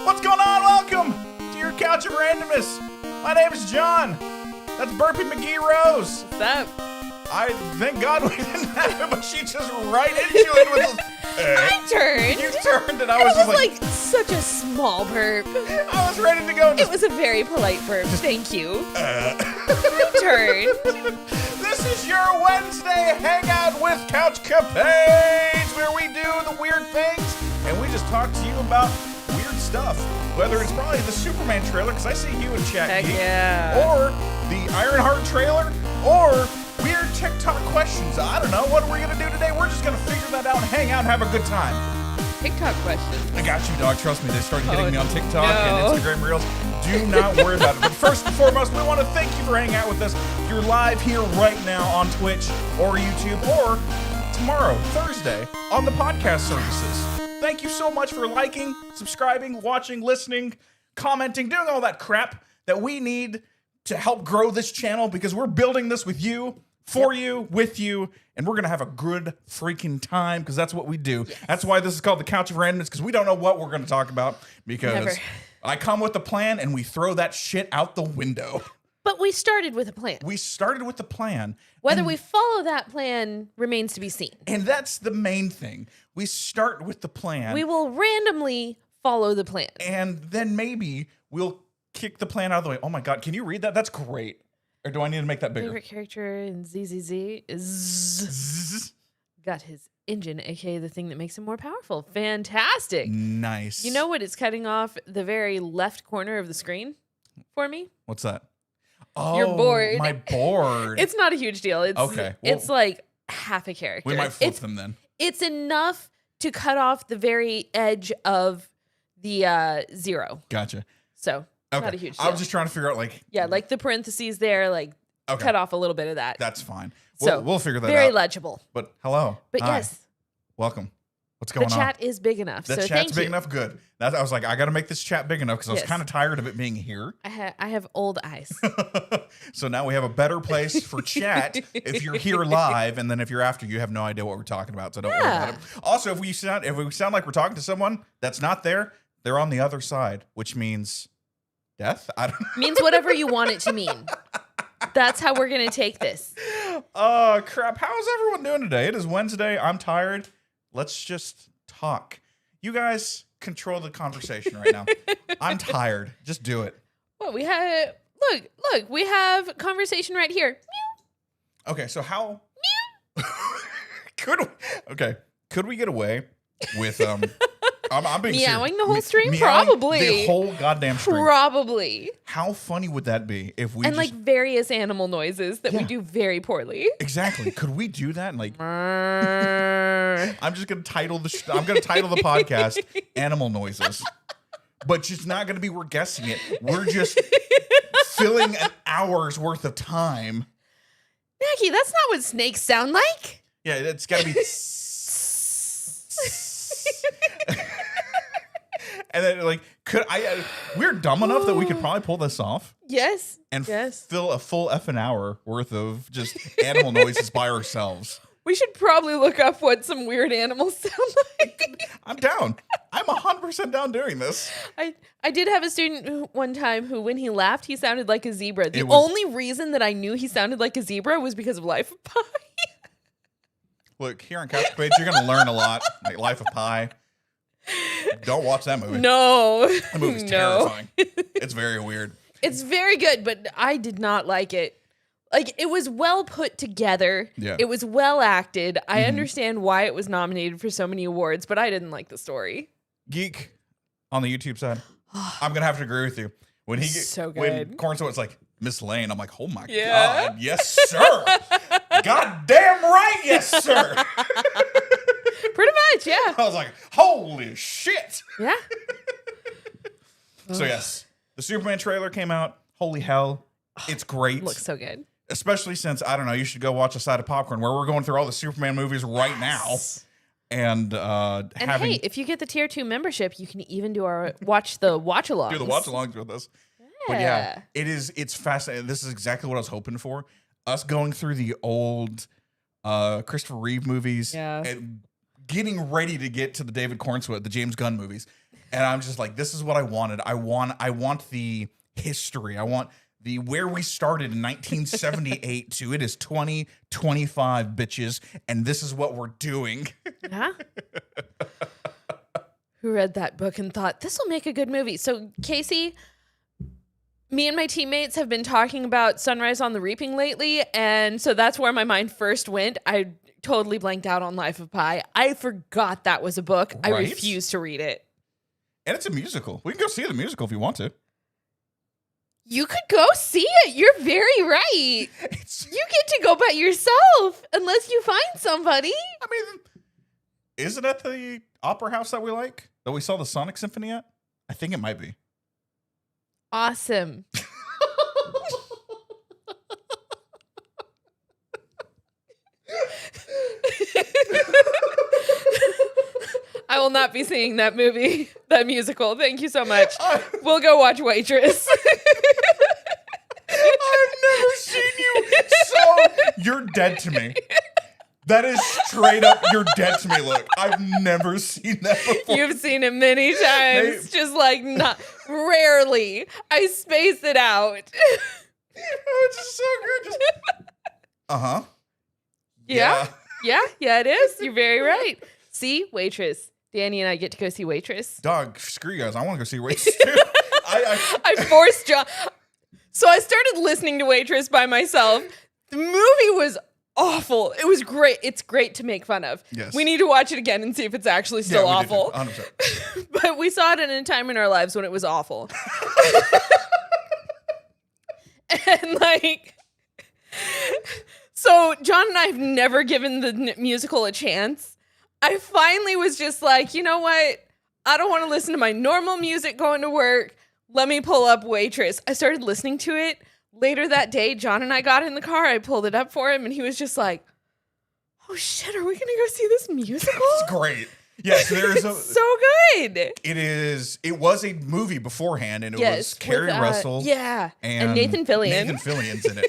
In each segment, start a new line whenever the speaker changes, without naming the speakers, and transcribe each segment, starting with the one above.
What's going on? Welcome to your Couch of Randomness. My name is John. That's Burpee McGee Rose.
What's up?
I thank God we didn't have it, but she just right into it with
I turned.
You turned and I was just
like such a small burp.
I was ready to go.
It was a very polite burp. Thank you. I turned.
This is your Wednesday hangout with CouchCapades, where we do the weird things and we just talk to you about weird stuff. Whether it's probably the Superman trailer, because I see you in chat,
Heck
Geek,
yeah.
or the Ironheart trailer, or weird TikTok questions. I don't know. What are we going to do today? We're just going to figure that out and hang out and have a good time.
TikTok questions.
I got you, dog. Trust me. They started hitting me on TikTok and Instagram Reels. Do not worry about it. But first and foremost, we want to thank you for hanging out with us. You're live here right now on Twitch or YouTube or tomorrow, Thursday, on the podcast services. Thank you so much for liking, subscribing, watching, listening, commenting, doing all that crap that we need to help grow this channel, because we're building this with you, for you, with you, and we're going to have a good freaking time, because that's what we do. Yes. That's why this is called the Couch of Randomness, because we don't know what we're going to talk about, because I come with a plan and we throw that shit out the window.
But we started with a plan.
We started with a plan.
Whether we follow that plan remains to be seen.
And that's the main thing. We start with the plan.
We will randomly follow the plan.
And then maybe we'll kick the plan out of the way. Oh my God, can you read that? That's great. Or do I need to make that bigger?
Favorite character in ZZZ is got his engine, aka the thing that makes him more powerful. Fantastic.
Nice.
You know what? It's cutting off the very left corner of the screen for me.
What's that? Oh,
your board.
My board.
It's not a huge deal. It's
okay.
It's like half a character.
We might flip them then.
It's enough to cut off the very edge of the 0.
Gotcha.
So not a huge deal.
I was just trying to figure out like
like the parentheses there, like cut off a little bit of that.
That's fine.
So
we'll figure that out.
Very legible.
But hello.
But
Hi.
yes.
Welcome. What's going on?
The chat is big enough.
The
so
chat's big enough. Good. I was like, I got to make this chat big enough because I was kind of tired of it being here.
I have old eyes.
So now we have a better place for chat if you're here live, and then if you're after, you have no idea what we're talking about. So don't worry about it. Also, if we sound like we're talking to someone that's not there, they're on the other side, which means death. I don't know.
Means whatever you want it to mean. That's how we're gonna take this.
Oh crap! How's everyone doing today? It is Wednesday. I'm tired. Let's just talk. You guys control the conversation right now. I'm tired. Just do it.
Well, we have look. We have conversation right here. Meow.
Okay, so how
Meow.
could we get away with I'm being
meowing
serious.
the whole stream? Probably.
The whole goddamn stream.
Probably.
How funny would that be if we
and like various animal noises that we do very poorly.
Exactly. Could we do that? And like I'm just gonna title the podcast "Animal Noises," but it's not gonna be we're guessing it. We're just filling an hour's worth of time.
Mackie, that's not what snakes sound like.
Yeah, it's gotta be. And then, like, we're dumb enough that we could probably pull this off.
Yes.
And fill a full effing hour worth of just animal noises by ourselves.
We should probably look up what some weird animals sound like.
I'm down. I'm 100% down doing this.
I did have a student one time who, when he laughed, he sounded like a zebra. The only reason that I knew he sounded like a zebra was because of Life of Pi.
Look, here on CouchCapades, you're going to learn a lot. Like Life of Pi. Don't watch that movie.
No.
That movie's terrifying. It's very weird.
It's very good, but I did not like it. Like, it was well put together.
Yeah.
It was well acted. I understand why it was nominated for so many awards, but I didn't like the story.
Geek, on the YouTube side, I'm going to have to agree with you. When when Cornswell's like, Miss Lane, I'm like, oh my God. Yes, sir. God damn right. Yes, sir.
Pretty much, yeah.
I was like, holy shit.
Yeah.
So yes, the Superman trailer came out. Holy hell. It's great.
Looks so good.
Especially since, I don't know, you should go watch A Side of Popcorn, where we're going through all the Superman movies right now. And
hey, if you get the tier 2 membership, you can even watch the watch-alongs.
Do the watch-alongs with us. Yeah. But yeah, it's fascinating. This is exactly what I was hoping for. Us going through the old Christopher Reeve movies and getting ready to get to the David Cornswell, the James Gunn movies. And I'm just like, this is what I wanted. I want the history. I want the where we started in 1978 to it is 2025, bitches. And this is what we're doing.
Yeah. Who read that book and thought, this will make a good movie? So, Casey, me and my teammates have been talking about Sunrise on the Reaping lately. And so that's where my mind first went. I totally blanked out on Life of Pi. I forgot that was a book. Right? I refuse to read it.
And it's a musical. We can go see the musical if you want to.
You could go see it. You're very right. You get to go by yourself unless you find somebody.
I mean, is it at the opera house that we like? That we saw the Sonic Symphony at? I think it might be.
Awesome. I will not be seeing that movie, that musical. Thank you so much. We'll go watch Waitress.
I've never seen you so... You're dead to me. That is straight up, you're dead to me. Look, I've never seen that before.
You've seen it many times. Just like, not rarely. I space it out.
It's just so good. Uh-huh.
Yeah, it is. You're very right. See, Waitress. Danny and I get to go see Waitress.
Dog, screw you guys. I want to go see Waitress too.
I forced John. So I started listening to Waitress by myself. The movie was awful. It was great. It's great to make fun of.
Yes.
We need to watch it again and see if it's actually still awful.
100%.
But we saw it at a time in our lives when it was awful. And like, so John and I have never given the musical a chance. I finally was just like, you know what? I don't want to listen to my normal music going to work. Let me pull up Waitress. I started listening to it. Later that day, John and I got in the car. I pulled it up for him, and he was just like, oh, shit, are we going to go see this musical?
It's great. Yes, there's
so good.
It was a movie beforehand, and it was Carrie Russell.
Yeah. And Nathan Fillion.
Nathan Fillion's in it.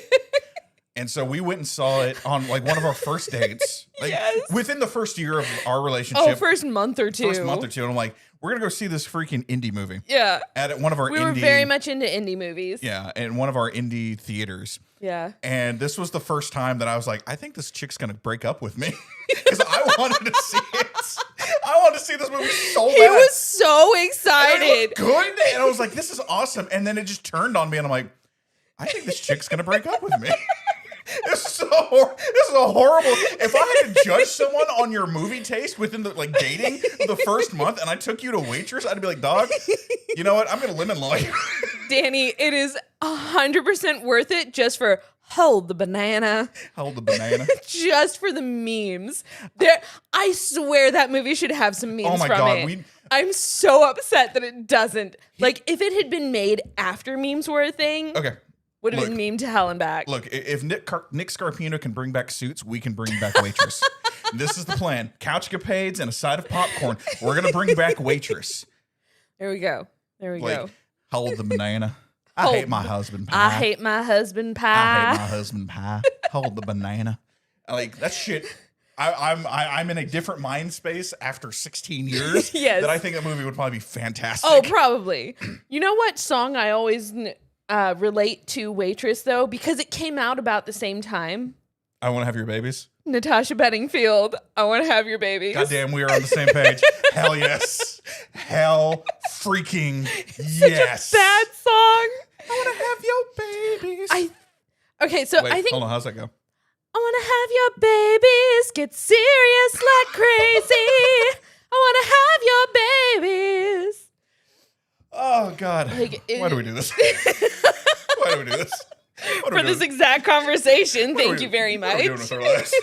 And so we went and saw it on like one of our first dates. Like within the first year of our relationship.
Oh, first month or two.
And I'm like, we're going to go see this freaking indie movie.
Yeah.
At one of our
We were very much into indie movies.
Yeah, in one of our indie theaters.
Yeah.
And this was the first time that I was like, I think this chick's going to break up with me. Because I wanted to see it. I wanted to see this movie so bad.
He was so excited.
And it was good. And I was like, this is awesome. And then it just turned on me and I'm like, I think this chick's going to break up with me. This is a horrible. If I had to judge someone on your movie taste within the like dating the first month, and I took you to Waitress, I'd be like, dog, you know what? I'm gonna lemon law you.
Danny, it is 100% worth it just for hold the banana.
Hold the banana.
Just for the memes. I swear that movie should have some memes from it. I'm so upset that it doesn't. Like, if it had been made after memes were a thing.
Okay.
Would have been meme to hell and back.
Look, if Nick Scarpino can bring back Suits, we can bring back Waitress. This is the plan. CouchCapades and a side of popcorn. We're going to bring back Waitress.
There we go.
Hold the banana. I hate my husband pie.
I hate my husband pie.
Hold the banana. Like, that shit. I'm in a different mind space after 16 years.
Yes.
That I think that movie would probably be fantastic.
Oh, probably. You know what song I always relate to Waitress, though? Because it came out about the same time.
I Want to Have Your Babies.
Natasha Bedingfield, I Want to Have Your Babies.
Goddamn, we are on the same page. Hell yes. Hell freaking yes.
Such a bad song.
I want to have your babies.
Wait,
I think. Hold on, how's that go?
I want to have your babies, get serious like crazy. I want to have your babies.
Oh, God. Why do we do this? Why do we do this?
For this exact conversation, thank you very much.
What are we doing with our lives?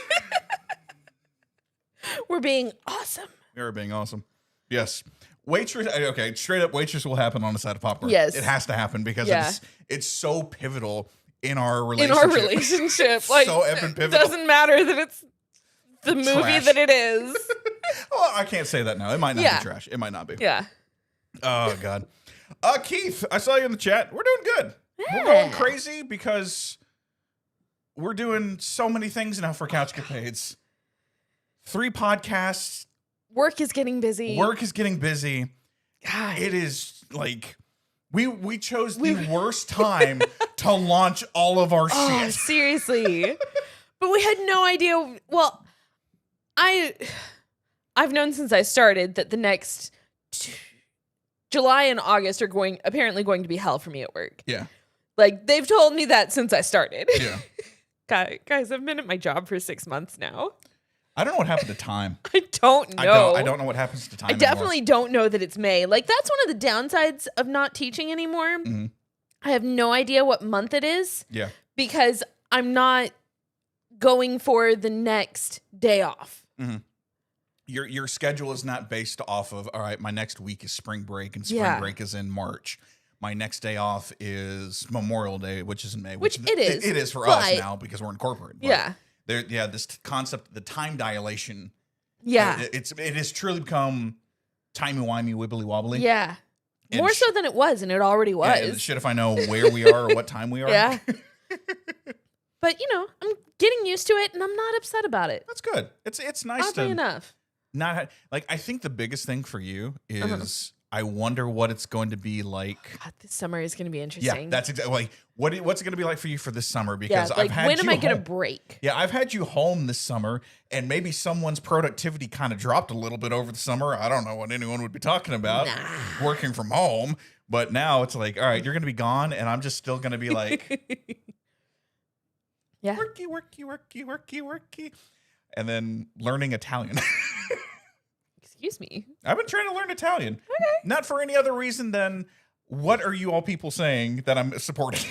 We're being awesome.
We are being awesome. Yes. Waitress, okay, straight up Waitress will happen on the side of popcorn.
Yes.
It has to happen because it's so pivotal in our relationship.
Like,
so effing pivotal.
It doesn't matter that it's the movie
trash.
that it is.
Well, I can't say that now. It might not be trash. It might not be.
Yeah.
Oh, God. Keith, I saw you in the chat. We're doing good. Yeah. We're going crazy because we're doing so many things now for CouchCapades. 3 podcasts.
Work is getting busy. God.
It is like we chose the worst time to launch all of our
Oh,
shit.
seriously. But we had no idea. Well, I've known since I started that the next July and August are apparently going to be hell for me at work.
Yeah.
Like, they've told me that since I started.
Yeah.
Guys, I've been at my job for 6 months now.
I don't know what happened to time.
I don't know.
I don't know what happens to time.
I definitely don't know that it's May. Like, that's one of the downsides of not teaching anymore.
Mm-hmm.
I have no idea what month it is.
Yeah.
Because I'm not going for the next day off.
Mm-hmm. Your schedule is not based off of, all right, my next week is spring break, and spring break is in March. My next day off is Memorial Day, which is in May.
Which it is.
It is for us now because we're in corporate. But this concept, the time dilation.
Yeah.
It has truly become timey-wimey, wibbly-wobbly.
Yeah.
And
More so than it was, and it already was.
Yeah, shit if I know where we are or what time we are.
Yeah. But, I'm getting used to it, and I'm not upset about it.
That's good. It's nice
Oddly enough.
Not like, I think the biggest thing for you is I wonder what it's going to be like.
God, this summer is going to be interesting.
Yeah, that's exactly like what's it going to be like for you for this summer? Because
I've had when am I going to break?
Yeah, I've had you home this summer, and maybe someone's productivity kind of dropped a little bit over the summer. I don't know what anyone would be talking about working from home, but now it's like, all right, you're going to be gone, and I'm just still going to be like,
yeah,
worky, and then learning Italian.
Excuse me.
I've been trying to learn Italian.
Okay.
Not for any other reason than what are you all people saying that I'm supporting?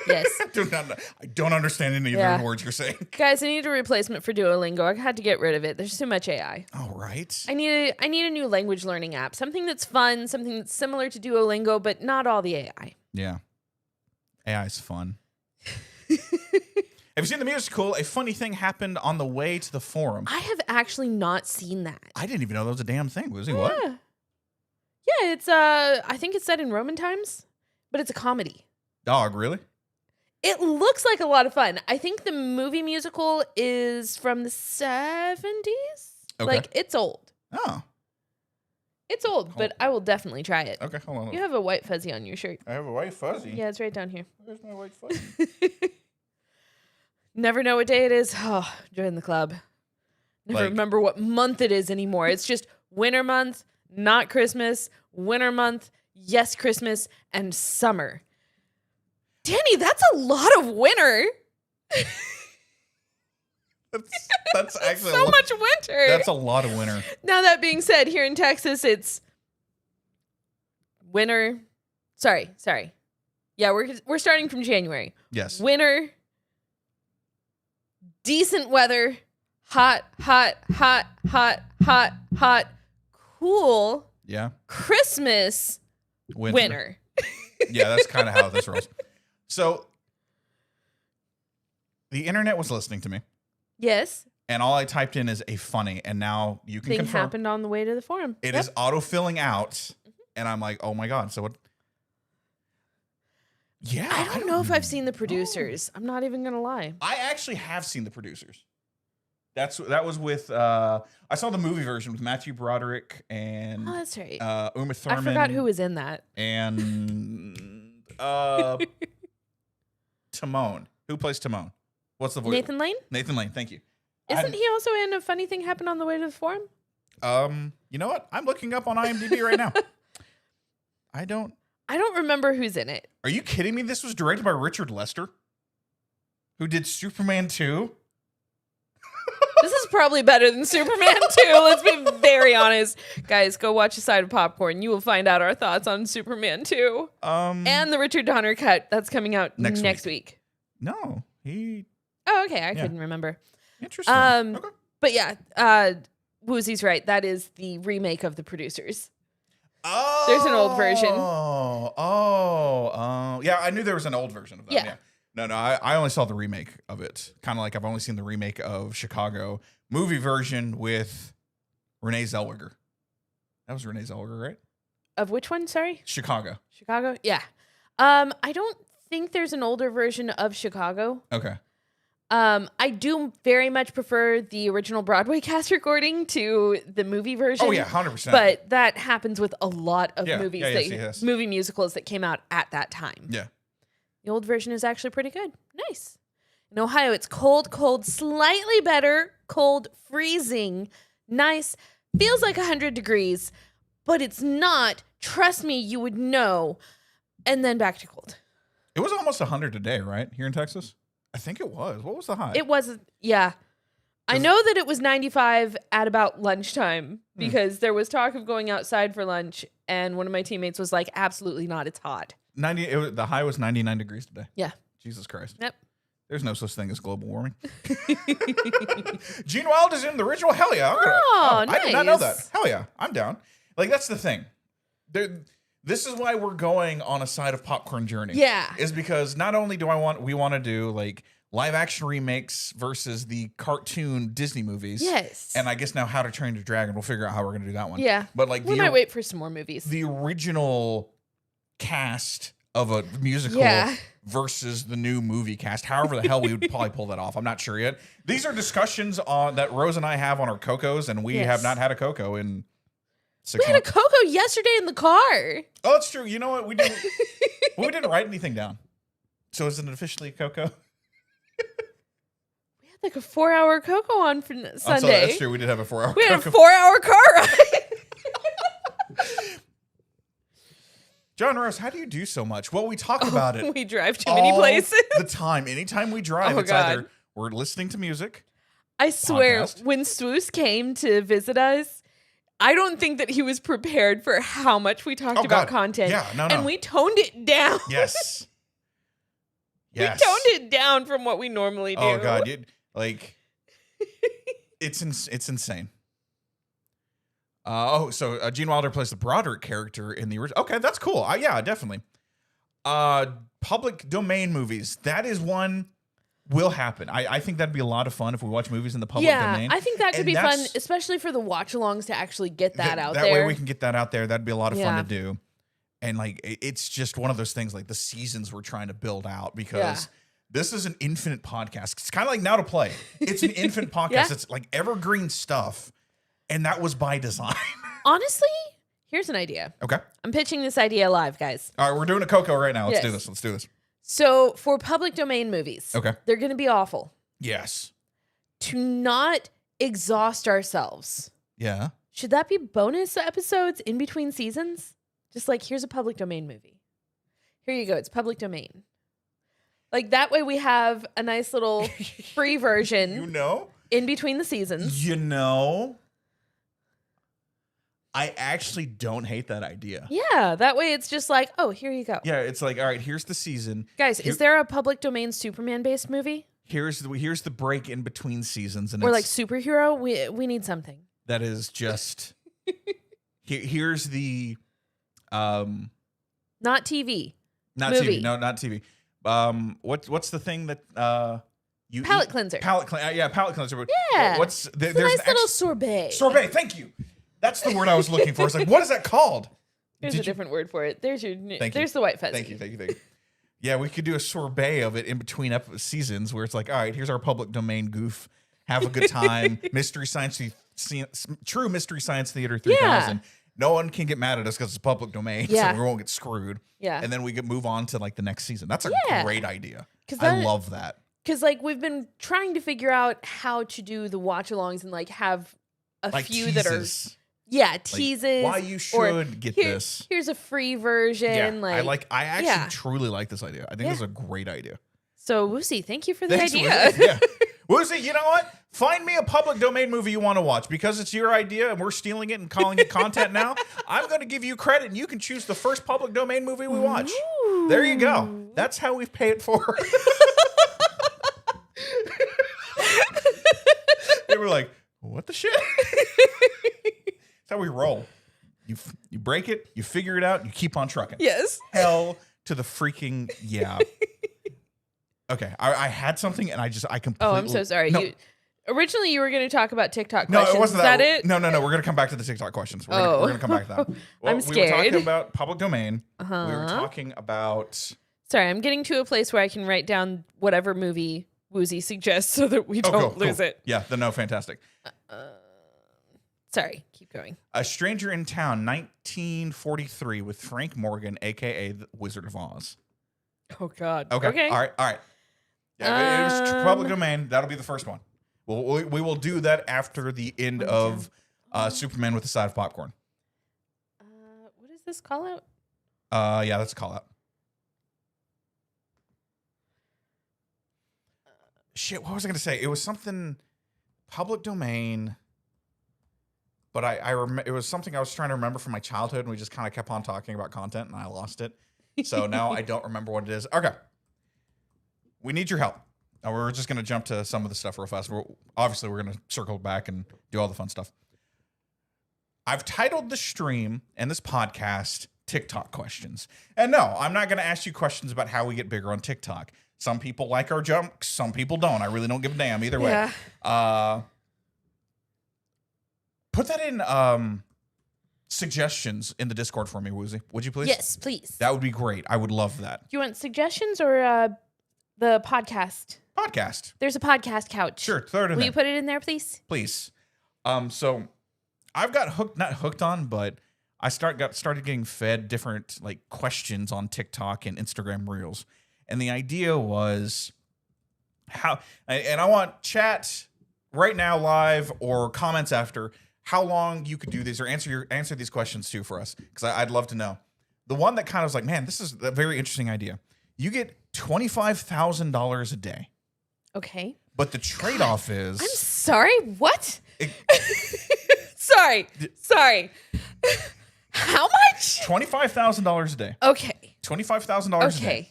Yes.
I don't understand any of the words you're saying.
Guys, I need a replacement for Duolingo. I had to get rid of it. There's too much AI.
All right.
I need a new language learning app. Something that's fun, something that's similar to Duolingo, but not all the AI.
Yeah. AI is fun. Have you seen the musical? A funny thing happened on the way to the forum.
I have actually not seen that.
I didn't even know that was a damn thing. Was he what?
Yeah, it's I think it's set in Roman times, but it's a comedy.
Dog, really?
It looks like a lot of fun. I think the movie musical is from the 70s.
Okay.
Like, it's old.
Oh.
It's old, but I will definitely try it.
Okay, hold on.
You have a white fuzzy on your shirt.
I have a white fuzzy?
Yeah, it's right down here.
Where's my white fuzzy?
Never know what day it is. Oh, join the club. Never remember what month it is anymore. It's just winter month, not Christmas, winter month, yes, Christmas, and summer. Danny, that's a lot of winter.
That's actually
so much winter.
That's a lot of winter.
Now, that being said, here in Texas, it's winter. Sorry. Yeah, we're starting from January.
Yes.
Winter, decent weather, hot, cool.
Yeah.
Christmas, winter.
Yeah, that's kind of how this rolls. So, the internet was listening to me.
Yes.
And all I typed in is a funny, and now you can
Thing
confirm.
happened on the way to the forum.
It is auto-filling out, and I'm like, oh my God. So what? Yeah.
I don't know if I've seen the producers. I'm not even going to lie.
I actually have seen the producers. That was with, I saw the movie version with Matthew Broderick and
oh, that's right.
Uma Thurman.
I forgot who was in that.
And Timon. Who plays Timon? What's the voice?
Nathan Lane?
Nathan Lane, thank you.
Isn't he also in A Funny Thing Happened on the Way to the Forum?
You know what? I'm looking up on IMDb right now. I don't
remember who's in it.
Are you kidding me? This was directed by Richard Lester, who did Superman 2.
This is probably better than Superman 2. Let's be very honest. Guys, go watch A Side of Popcorn. You will find out our thoughts on Superman 2. And the Richard Donner cut. That's coming out next week.
No, he...
Oh, okay. I couldn't remember.
Interesting. Okay.
But yeah, Woozy's right. That is the remake of The Producers.
Oh.
There's an old version.
Yeah, I knew there was an old version of that. Yeah. No, I only saw the remake of it. Kind of like I've only seen the remake of Chicago movie version with Renee Zellweger. That was Renee Zellweger, right?
Of which one? Sorry?
Chicago.
Yeah. I don't think there's an older version of Chicago.
Okay.
I do very much prefer the original Broadway cast recording to the movie version.
Oh yeah, 100%.
But that happens with a lot of
Yeah,
movies,
yes.
movie musicals that came out at that time.
Yeah.
The old version is actually pretty good. Nice. In Ohio, it's cold, slightly better, cold, freezing, nice, feels like 100 degrees, but it's not. Trust me, you would know. And then back to cold.
It was almost 100 today, right? Here in Texas? I think it was. What was the high?
It was, yeah. I know that it was 95 at about lunchtime because there was talk of going outside for lunch, and one of my teammates was like, absolutely not, it's hot.
The high was 99 degrees today.
Yeah.
Jesus Christ.
Yep.
There's no such thing as global warming. Gene Wilder's in the original. Hell yeah.
Nice.
I did not know that. Hell yeah. I'm down. Like, that's the thing. This is why we're going on a side of popcorn journey.
Yeah.
Is because not only do we want to do like live action remakes versus the cartoon Disney movies.
Yes.
And I guess now How to Train Your Dragon. We'll figure out how we're going to do that one.
Yeah.
But like
we might wait for some more movies.
The original cast of a musical versus the new movie cast. However the hell we would probably pull that off. I'm not sure yet. These are discussions that Rose and I have on our CouchCapades, and we have not had a CouchCapade in 6 months.
We had a CouchCapade yesterday in the car.
Oh, that's true. You know what? We didn't write anything down. So is it officially a CouchCapade?
We had like a 4-hour CouchCapade on for Sunday.
So that's true. We did have a 4-hour
We had a 4-hour car ride.
John Rose, how do you do so much? Well, we talk about it.
We drive too many places.
The time. Anytime we drive, it's either we're listening to music.
I swear, when Swoos came to visit us, I don't think that he was prepared for how much we talked about content.
Yeah, no.
And we toned it down.
Yes.
We toned it down from what we normally do.
Oh, God. It's insane. So Gene Wilder plays the Broderick character in the original. Okay, that's cool. Yeah, definitely. Public domain movies. That is one will happen. I think that'd be a lot of fun if we watch movies in the public domain.
I think that could be fun, especially for the watch-alongs to actually get that out there.
That way we can get that out there. That'd be a lot of fun to do. And like, it's just one of those things, like the seasons we're trying to build out because this is an infinite podcast. It's kind of like Now to Play. It's an infinite podcast. It's like evergreen stuff. And that was by design.
Honestly, here's an idea.
Okay.
I'm pitching this idea live, guys.
All right, we're doing a CouchCapade right now. Let's do this.
So for public domain movies, they're going to be awful.
Yes.
To not exhaust ourselves.
Yeah.
Should that be bonus episodes in between seasons? Just like, here's a public domain movie. Here you go. It's public domain. Like that way we have a nice little free version. In between the seasons.
I actually don't hate that idea.
Yeah, that way it's just like, oh, here you go.
Yeah, it's like, all right, here's the season.
Guys, is there a public domain Superman-based movie?
Here's the break in between seasons, and
or like superhero. We need something
that is just. Here's the,
not TV.
Not
movie.
TV. No, not TV. What's the thing that you
palate cleanser?
Palate cleanser.
Yeah.
There's
a nice little sorbet.
Sorbet. Thank you. That's the word I was looking for. It's like, what is that called?
There's a different word for it. There's the white fuzzy.
Thank you. Yeah, we could do a sorbet of it in between seasons where it's like, all right, here's our public domain goof. Have a good time. True Mystery Science Theater 3000. Yeah. No one can get mad at us because it's public domain, so we won't get screwed.
Yeah.
And then we could move on to like the next season. That's a great idea. I love that.
Because like we've been trying to figure out how to do the watch-alongs and like have a few
teases.
That are teases.
Like, why you should get this.
Here's a free version.
Yeah, I actually truly like this idea. I think this is a great idea.
So Woosie, thank you for the idea.
Woosie, you know what? Find me a public domain movie you want to watch because it's your idea and we're stealing it and calling it content now. I'm going to give you credit and you can choose the first public domain movie we watch. Ooh. There you go. That's how we pay it forward. They were like, what the shit? That's how we roll. You break it, you figure it out, you keep on trucking.
Yes.
Hell to the freaking yeah. Okay, I had something and I completely.
Oh, I'm so sorry.
No.
Originally you were going to talk about TikTok questions.
No, it wasn't
that. Is that it?
No. We're going to come back to the TikTok questions. We're going to come back to that. Well,
I'm scared.
We were talking about public domain. We were talking about.
Sorry, I'm getting to a place where I can write down whatever movie Woozy suggests so that we don't lose it.
Yeah, no, fantastic.
Sorry, keep going.
A Stranger in Town, 1943, with Frank Morgan, a.k.a. the Wizard of Oz.
Oh, God.
Okay. All right. Yeah, it was public domain. That'll be the first one. We will do that after the end of Superman with a Side of Popcorn.
What is this call out?
Yeah, that's a call out. Shit, what was I going to say? It was something public domain, but I remember it was something I was trying to remember from my childhood, and we just kind of kept on talking about content, and I lost it. So now I don't remember what it is. Okay. We need your help. Now we're just going to jump to some of the stuff real fast. Obviously, we're going to circle back and do all the fun stuff. I've titled the stream and this podcast TikTok questions. And no, I'm not going to ask you questions about how we get bigger on TikTok. Some people like our jokes. Some people don't. I really don't give a damn either way.
Yeah.
Put that in suggestions in the Discord for me, Woozy. Would you please?
Yes, please.
That would be great. I would love that.
Do you want suggestions or the podcast?
Podcast.
There's a podcast couch.
Sure, throw it in there.
Will you put it in there, please?
Please. So I've got not hooked on, but I started getting fed different like questions on TikTok and Instagram Reels. And the idea was and I want chat right now live or comments after how long you could do these or answer these questions too for us, because I'd love to know. The one that kind of was like, man, this is a very interesting idea. You get $25,000 a day.
Okay.
But the trade-off is...
I'm sorry, what? Sorry. How much?
$25,000 a day.
Okay.
$25,000 a day.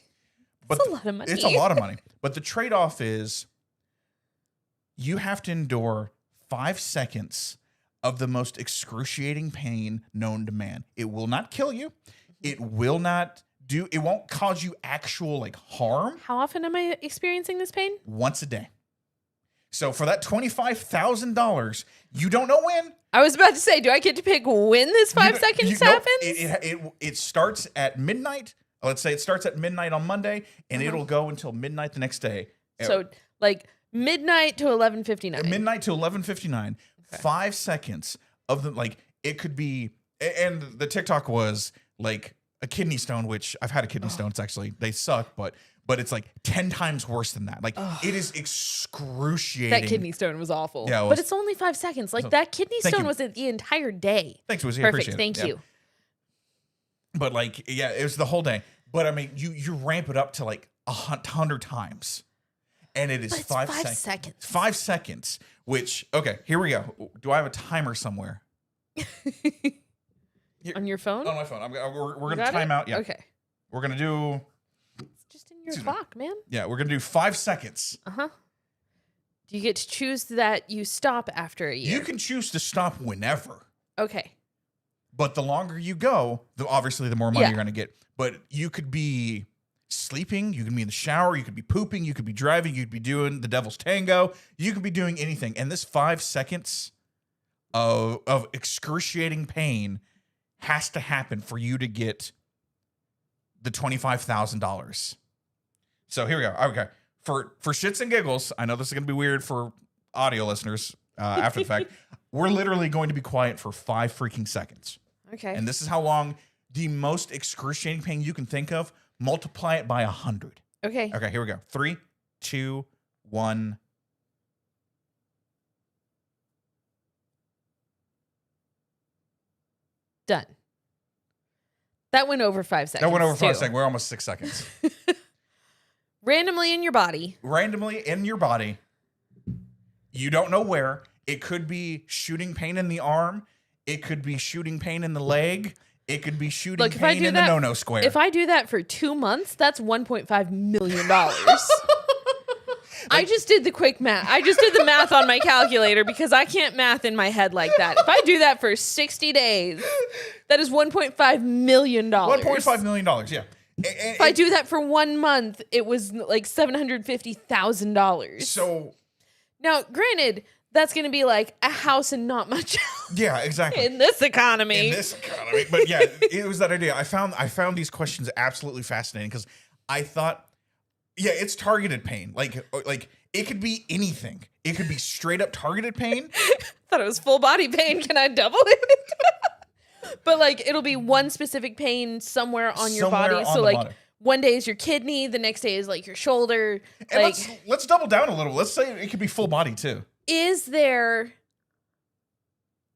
But that's a lot of money.
It's a lot of money. But the trade-off is you have to endure 5 seconds of the most excruciating pain known to man. It will not kill you. It will not it won't cause you actual like harm.
How often am I experiencing this pain?
Once a day. So for that $25,000, you don't know when.
I was about to say, do I get to pick when this 5 seconds happens?
It starts at midnight. Let's say it starts at midnight on Monday, and it'll go until midnight the next day.
So like midnight to 11:59.
Midnight to 11:59. Okay. 5 seconds of the like. It could be, and the TikTok was like a kidney stone, which I've had a kidney stone. It's actually, they suck, but it's like 10 times worse than that. Like it is excruciating.
That kidney stone was awful.
Yeah,
but it's only 5 seconds. Like that kidney stone was the entire day.
Thanks, Wizzy.
Perfect. Thank you.
But like, yeah, it was the whole day. But I mean, you ramp it up to like 100 times, and it is 5 seconds. 5 seconds. Which, okay, here we go. Do I have a timer somewhere?
On your phone?
On my phone. We're going to time out. Yeah.
Okay.
We're going to do...
It's just in your clock, man.
Yeah, we're going to do 5 seconds.
Uh-huh. Do you get to choose that you stop after a year?
You can choose to stop whenever.
Okay.
But the longer you go, obviously the more money you're going to get. But you could be sleeping. You could be in the shower. You could be pooping. You could be driving. You could be doing the devil's tango. You could be doing anything. And this 5 seconds of excruciating pain has to happen for you to get the $25,000. So here we go. Okay. For shits and giggles, I know this is going to be weird for audio listeners after the fact. We're literally going to be quiet for 5 freaking seconds.
Okay.
And this is how long the most excruciating pain you can think of. Multiply it by 100.
Okay.
Okay, here we go. 3, 2, 1.
Done. That went over 5 seconds.
That went over 5 seconds. We're almost 6 seconds.
Randomly in your body.
Randomly in your body. You don't know where. It could be shooting pain in the arm. It could be shooting pain in the leg. It could be shooting pain in the no-no square.
If I do that for 2 months, that's $1.5 million. I just did the quick math. I just did the math on my calculator because I can't math in my head like that. If I do that for 60 days, that is $1.5 million.
$1.5 million, yeah.
If I do that for 1 month, it was like $750,000.
So
now, granted, that's going to be like a house and not much else.
Yeah, exactly.
In this economy.
But yeah, it was that idea. I found these questions absolutely fascinating because I thought, yeah, it's targeted pain. Like It could be anything. It could be straight up targeted pain.
Thought it was full body pain. Can I double it? But like it'll be one specific pain somewhere on your body. So like body. One day is your kidney, the next day is like your shoulder.
And
like,
let's double down a little. Let's say it could be full body too.
Is there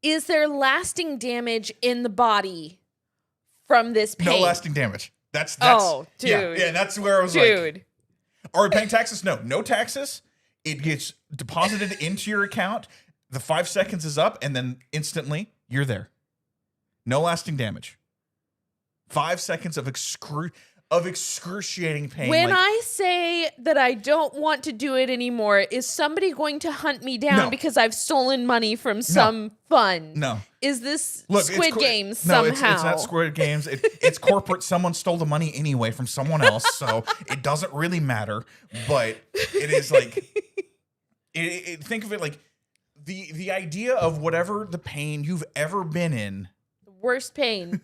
lasting damage in the body from this pain?
No lasting damage. That's
oh, dude.
Yeah, that's where I was like, are we paying taxes? No taxes. It gets deposited into your account. The 5 seconds is up, and then instantly you're there. No lasting damage. 5 seconds of excruciating pain.
When I say that I don't want to do it anymore, is somebody going to hunt me down because I've stolen money from some fund?
No.
Is this Squid Games somehow?
No, it's not Squid Games. It's corporate. Someone stole the money anyway from someone else, so it doesn't really matter. But it is like, think of it like the idea of whatever the pain you've ever been in.
Worst pain.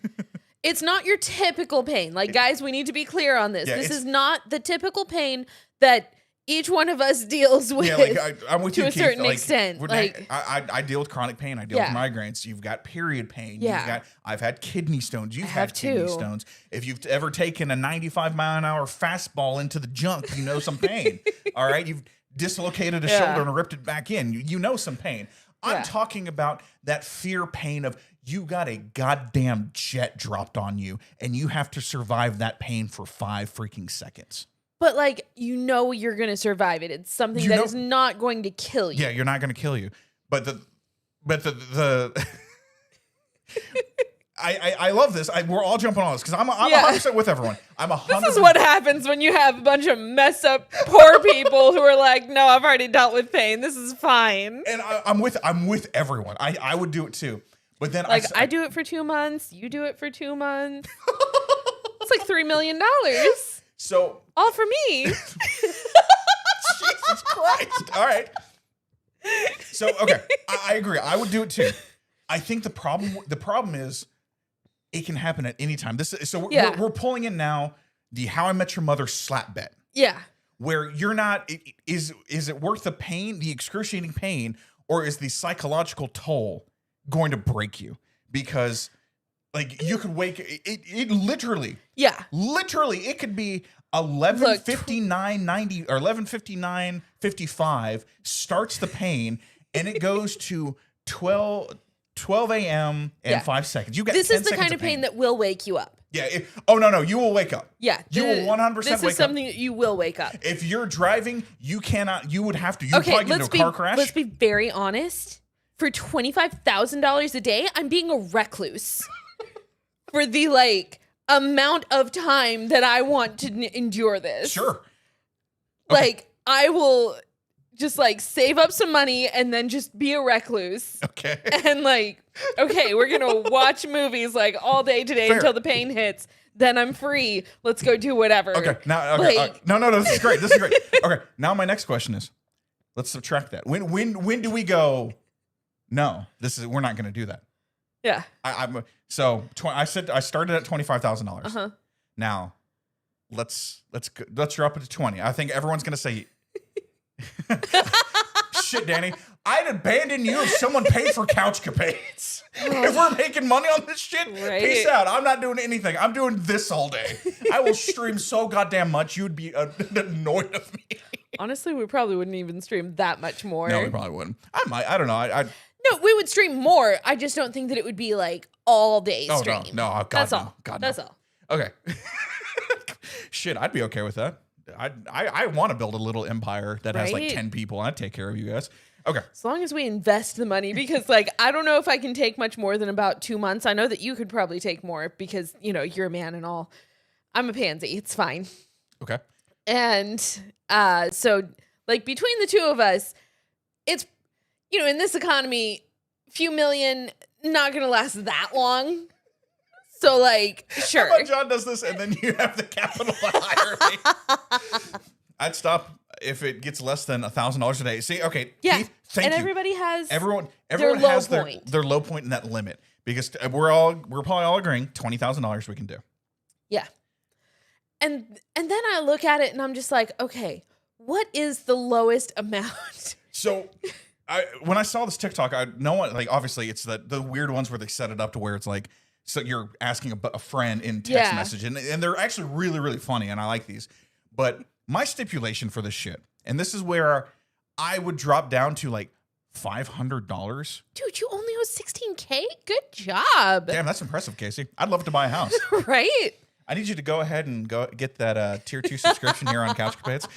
It's not your typical pain. Like, guys, we need to be clear on this. This is not the typical pain that each one of us deals with.
Yeah, like I'm with
to
you,
a
Keith.
certain extent.
Like, I deal with chronic pain. I deal with migraines. You've got period pain.
Yeah.
I've had kidney stones. You've had kidney stones. If you've ever taken a 95-mile-an-hour fastball into the junk, you know some pain. All right, you've dislocated a shoulder and ripped it back in. You know some pain. I'm talking about that fear pain of you got a goddamn jet dropped on you and you have to survive that pain for 5 freaking seconds.
But like, you know, you're going to survive it. It's something that is not going to kill you.
Yeah, you're not going to kill you. But the I love this. We're all jumping on this because I'm 100% with everyone. I'm 100%.
This is what happens when you have a bunch of messed up poor people who are like, no, I've already dealt with pain. This is fine.
And I'm with everyone. I would do it too. But then
like I do it for 2 months. You do it for 2 months. It's like $3 million.
So
all for me.
Jesus Christ. All right. So okay, I agree. I would do it too. I think the problem is it can happen at any time. We're pulling in now the How I Met Your Mother slap bet.
Yeah.
Where you're not is it worth the pain, the excruciating pain, or is the psychological toll going to break you? Because like you could wake it literally.
Yeah.
Literally it could be 11:59:90 or 11:59:55 starts the pain and it goes to 12 a.m. and 5 seconds. You got
this is the kind of pain that will wake you up.
Yeah. No. You will wake up.
Yeah.
You will 100% wake up.
This is something that you will wake up.
If you're driving, you cannot. You would have to. You would probably get into a car crash.
Let's be very honest. For $25,000 a day, I'm being a recluse for the like amount of time that I want to endure this.
Sure.
Okay. Like I will just like save up some money and then just be a recluse.
Okay.
And like, okay, we're going to watch movies like all day today until the pain hits. Then I'm free. Let's go do whatever.
Okay. Now, no. This is great. Okay. Now my next question is, let's subtract that. When do we go? No, we're not going to do that.
Yeah.
I said I started at $25,000.
Uh-huh.
Now, let's drop it to 20. I think everyone's going to say. Shit, Danny, I'd abandon you if someone paid for CouchCapades. If we're making money on this shit, peace out. I'm not doing anything. I'm doing this all day. I will stream so goddamn much, you'd be annoyed of me.
Honestly, we probably wouldn't even stream that much more.
No, we probably wouldn't. I don't know.
No, we would stream more. I just don't think that it would be like all day stream.
No, God,
that's
no.
all.
God,
that's
no.
all.
Okay. Shit, I'd be okay with that. I want to build a little empire that has like 10 people and I'd take care of you guys. Okay.
As long as we invest the money, because like, I don't know if I can take much more than about 2 months. I know that you could probably take more because, you know, you're a man and all. I'm a pansy. It's fine.
Okay.
And so like between the two of us, it's, you know, in this economy, few million, not going to last that long. So, like, sure.
How about John does this and then you have the capital to hire me? I'd stop if it gets less than $1,000 a day. See, okay.
Yeah.
Keith, thank you.
Everybody has
everyone
their
has
low point.
their low point in that limit because we're probably all agreeing $20,000 we can do.
Yeah. And then I look at it and I'm just like, okay, what is the lowest amount?
So when I saw this TikTok, no one, like, obviously it's the weird ones where they set it up to where it's like, so you're asking a friend in text message, and they're actually really, really funny, and I like these. But my stipulation for this shit, and this is where I would drop down to like $500.
Dude, you only owe $16K? Good job.
Damn, that's impressive, Casey. I'd love to buy a house.
Right?
I need you to go ahead and go get that tier 2 subscription here on CouchCapades.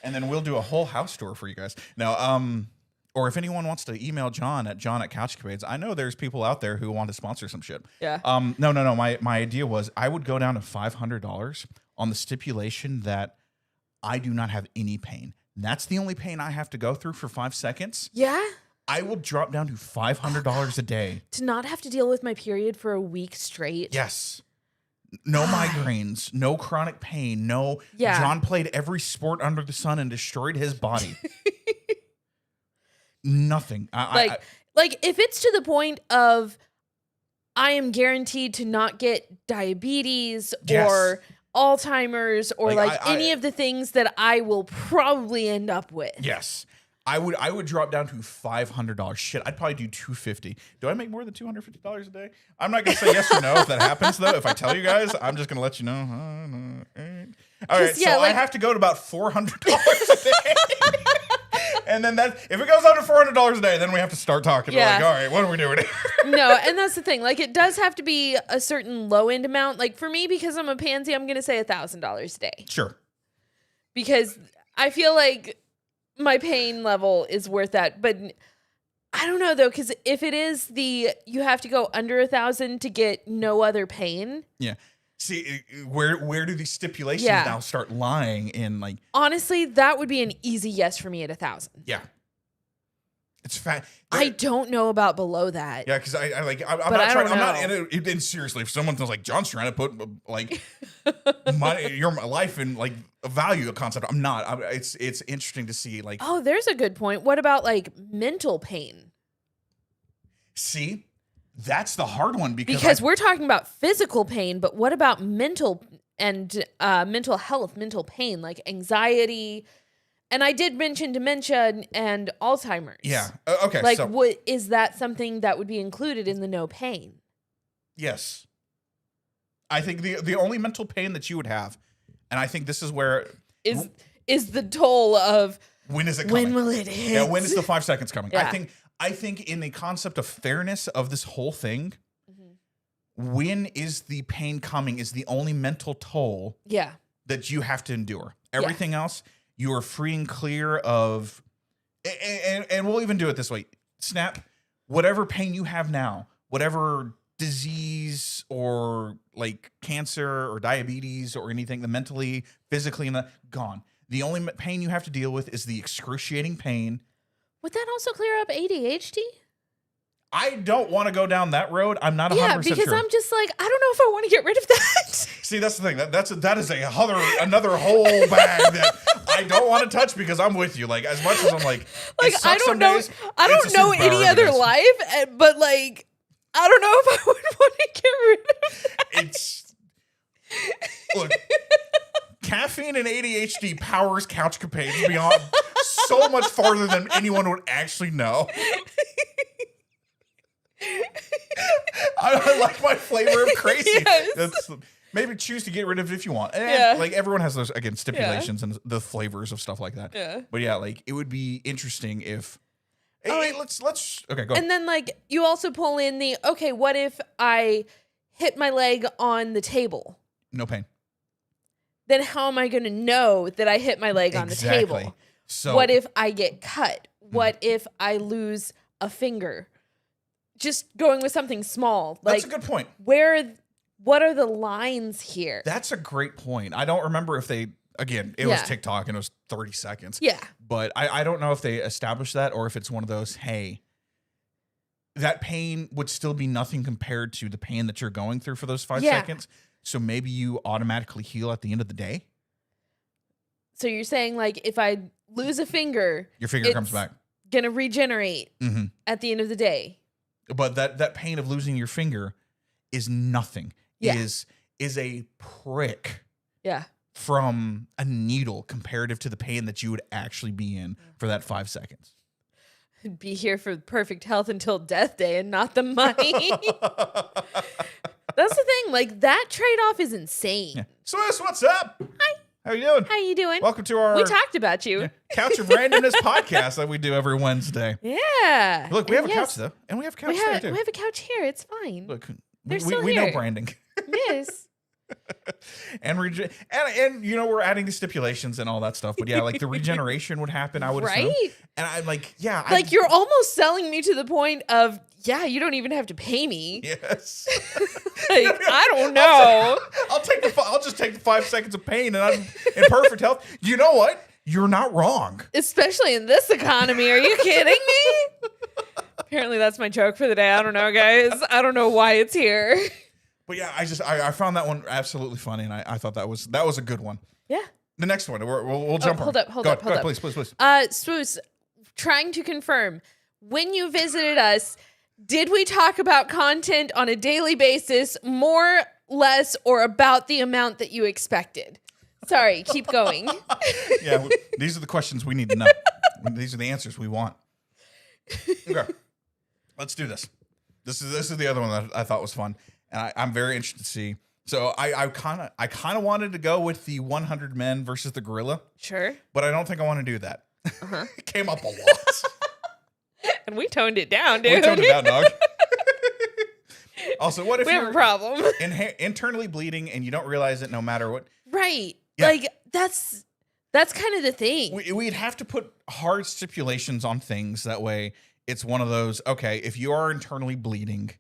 And then we'll do a whole house tour for you guys. Now, or if anyone wants to email John at CouchCapades, I know there's people out there who want to sponsor some shit.
Yeah.
No. My idea was I would go down to $500 on the stipulation that I do not have any pain. That's the only pain I have to go through for 5 seconds.
Yeah.
I will drop down to $500 a day.
To not have to deal with my period for a week straight.
Yes. No migraines, no chronic pain, no.
Yeah.
John played every sport under the sun and destroyed his body. Nothing.
Like if it's to the point of I am guaranteed to not get diabetes or Alzheimer's or like any of the things that I will probably end up with.
Yes. I would drop down to $500. Shit, I'd probably do $250. Do I make more than $250 a day? I'm not gonna say yes or no if that happens though. If I tell you guys, I'm just gonna let you know. All right, so I have to go to about $400 a day. And then if it goes under $400 a day, then we have to start talking. Yeah. Like, all right, what are we doing here?
No, and that's the thing. Like, it does have to be a certain low end amount. Like for me, because I'm a pansy, I'm gonna say $1,000 a day.
Sure.
Because I feel like my pain level is worth that. But I don't know though, because if it is you have to go under 1,000 to get no other pain.
Yeah. See, where do these stipulations now start lying in? Like,
honestly, that would be an easy yes for me at 1,000.
Yeah. It's fat.
I don't know about below that.
Yeah, because I'm not trying. I'm not in it. And seriously, if someone's like John's trying to put like your life in like a value concept, I'm not. It's interesting to see like.
Oh, there's a good point. What about like mental pain?
See, that's the hard one
because we're talking about physical pain, but what about mental and mental health, mental pain, like anxiety? And I did mention dementia and Alzheimer's.
Yeah. Okay.
Like, is that something that would be included in the no pain?
Yes. I think the only mental pain that you would have, and I think this is where
is the toll of
when is it coming?
When will it hit?
Yeah. When is the 5 seconds coming?
Yeah.
I think in the concept of fairness of this whole thing, when is the pain coming is the only mental toll that you have to endure. Everything else, you are free and clear of, and we'll even do it this way. Snap, whatever pain you have now, whatever disease or like cancer or diabetes or anything, the mentally, physically, gone. The only pain you have to deal with is the excruciating pain.
Would that also clear up ADHD?
I don't want to go down that road. I'm not 100% sure.
Yeah, because I'm just like, I don't know if I want to get rid of that.
See, that's the thing. That is another whole bag that I don't want to touch because I'm with you. Like, as much as I'm like
I don't know any other life, but like, I don't know if I would want to get rid of that.
Look, caffeine and ADHD powers CouchCapades beyond so much farther than anyone would actually know. I like my flavor of crazy. Yes. Maybe choose to get rid of it if you want. And like everyone has those again stipulations and the flavors of stuff like that. Yeah. But yeah, like it would be interesting if let's okay, go.
And then like you also pull in what if I hit my leg on the table?
No pain.
Then how am I going to know that I hit my leg on the table?
So
what if I get cut? What if I lose a finger? Just going with something small.
That's a good point.
What are the lines here?
That's a great point. I don't remember if they, again, it was TikTok and it was 30 seconds.
Yeah.
But I don't know if they established that or if it's one of those, hey, that pain would still be nothing compared to the pain that you're going through for those 5 seconds. So maybe you automatically heal at the end of the day.
So you're saying like if I lose a finger,
your finger comes back.
Gonna regenerate at the end of the day.
But that pain of losing your finger is nothing.
Yeah.
Is a prick.
Yeah.
from a needle comparative to the pain that you would actually be in for that 5 seconds?
Be here for perfect health until death day and not the money. That's the thing. Like, that trade-off is insane.
Yeah. Swiss, what's up?
Hi.
How you doing?
How you doing?
Welcome to our...
We talked about you.
Couch of Randomness podcast that we do every Wednesday.
Yeah.
Look, we have a couch, though. And we have a couch there, too.
We have a couch here. It's fine.
Look,
They're
we
still
know
here.
branding.
Yes.
and you know, we're adding the stipulations and all that stuff. But yeah, like the regeneration would happen, I would assume.
Right?
And I'm like, yeah.
Like, you're almost selling me to the point of, yeah, you don't even have to pay me.
Yes.
Like, I don't know.
I'll just take the 5 seconds of pain and I'm in perfect health. You know what? You're not wrong.
Especially in this economy. Are you kidding me? Apparently that's my joke for the day. I don't know, guys. I don't know why it's here.
But yeah, I found that one absolutely funny, and I thought that was a good one.
Yeah.
The next one, we'll jump on.
Hold up.
Please.
Swoos, trying to confirm, when you visited us, did we talk about content on a daily basis, more, less, or about the amount that you expected? Sorry, keep going.
Yeah, these are the questions we need to know. These are the answers we want. Okay, let's do this. This is the other one that I thought was fun, and I'm very interested to see. So I kind of wanted to go with the 100 men versus the gorilla.
Sure.
But I don't think I want to do that.
Uh-huh.
It came up a lot.
And we toned it down, dude.
We toned it down, dog. Also, what if
we have a problem?
Internally bleeding and you don't realize it no matter what?
Right.
Yeah.
Like, that's kind of the thing.
We'd have to put hard stipulations on things. That way it's one of those, okay, if you are internally bleeding,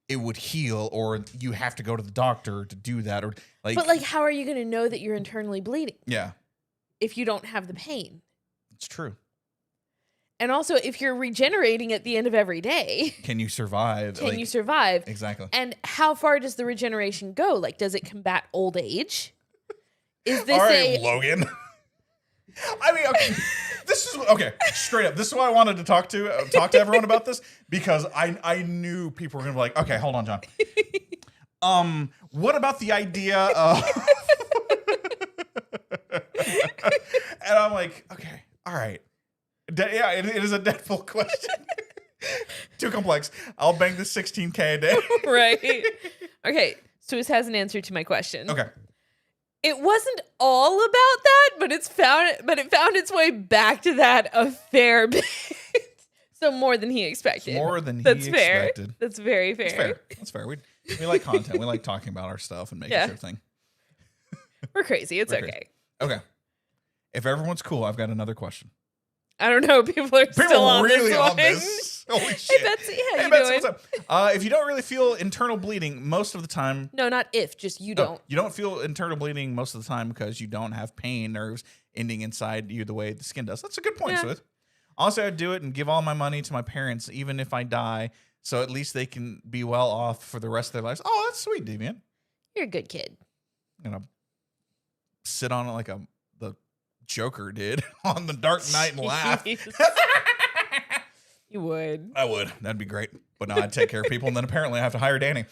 it would heal, or you have to go to the doctor to do that. Or like,
But like, how are you going to know that you're internally bleeding?
Yeah.
If you don't have the pain.
It's true.
And also, if you're regenerating at the end of every day,
can you survive?
Can you survive?
Exactly.
And how far does the regeneration go? Like, does it combat old age? Is this
all right, Logan? I mean, okay, straight up. This is why I wanted to talk to everyone about this, because I knew people were gonna be like, okay, hold on, John. What about the idea of? And I'm like, okay, all right. Yeah, it is a Deadpool question. Too complex. I'll bang the 16K a day.
Right. Okay. Swiss has an answer to my question.
Okay.
It wasn't all about that, but it found its way back to that a fair bit. So more than he expected.
That's
fair.
Expected.
That's very fair.
That's fair. We like content. We like talking about our stuff and making sure thing.
We're crazy. It's okay.
Okay. If everyone's cool, I've got another question.
I don't know. People are still on
really
this
on
one.
this. Holy shit.
Hey, Betsy, how you
Betsy,
doing?
what's up? If you don't really feel internal bleeding most of the time.
No, not if. Just you don't.
You don't feel internal bleeding most of the time because you don't have pain nerves ending inside you the way the skin does. That's a good point, Swift. Honestly, I'd do it and give all my money to my parents, even if I die, so at least they can be well off for the rest of their lives. Oh, that's sweet, Deviant.
You're a good kid.
I'm gonna sit on it like the Joker did on the Dark Knight and laugh.
You would.
I would. That'd be great. But no, I'd take care of people, and then apparently I have to hire Danny.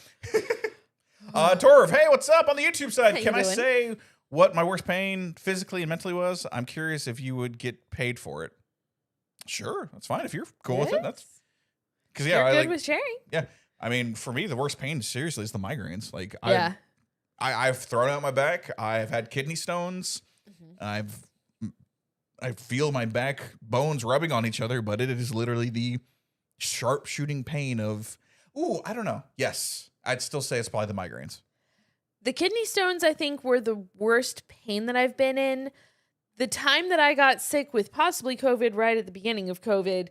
Torv, hey, what's up on the YouTube side? Can I say what my worst pain physically and mentally was? I'm curious if you would get paid for it. Sure, that's fine. If you're cool with it, that's... Because
you're good with sharing.
Yeah. I mean, for me, the worst pain, seriously, is the migraines. Like,
yeah.
I've thrown out my back. I've had kidney stones. Mm-hmm. I feel my back bones rubbing on each other, but it is literally the sharp shooting pain of, I don't know. Yes, I'd still say it's probably the migraines.
The kidney stones, I think, were the worst pain that I've been in. The time that I got sick with possibly COVID, right at the beginning of COVID,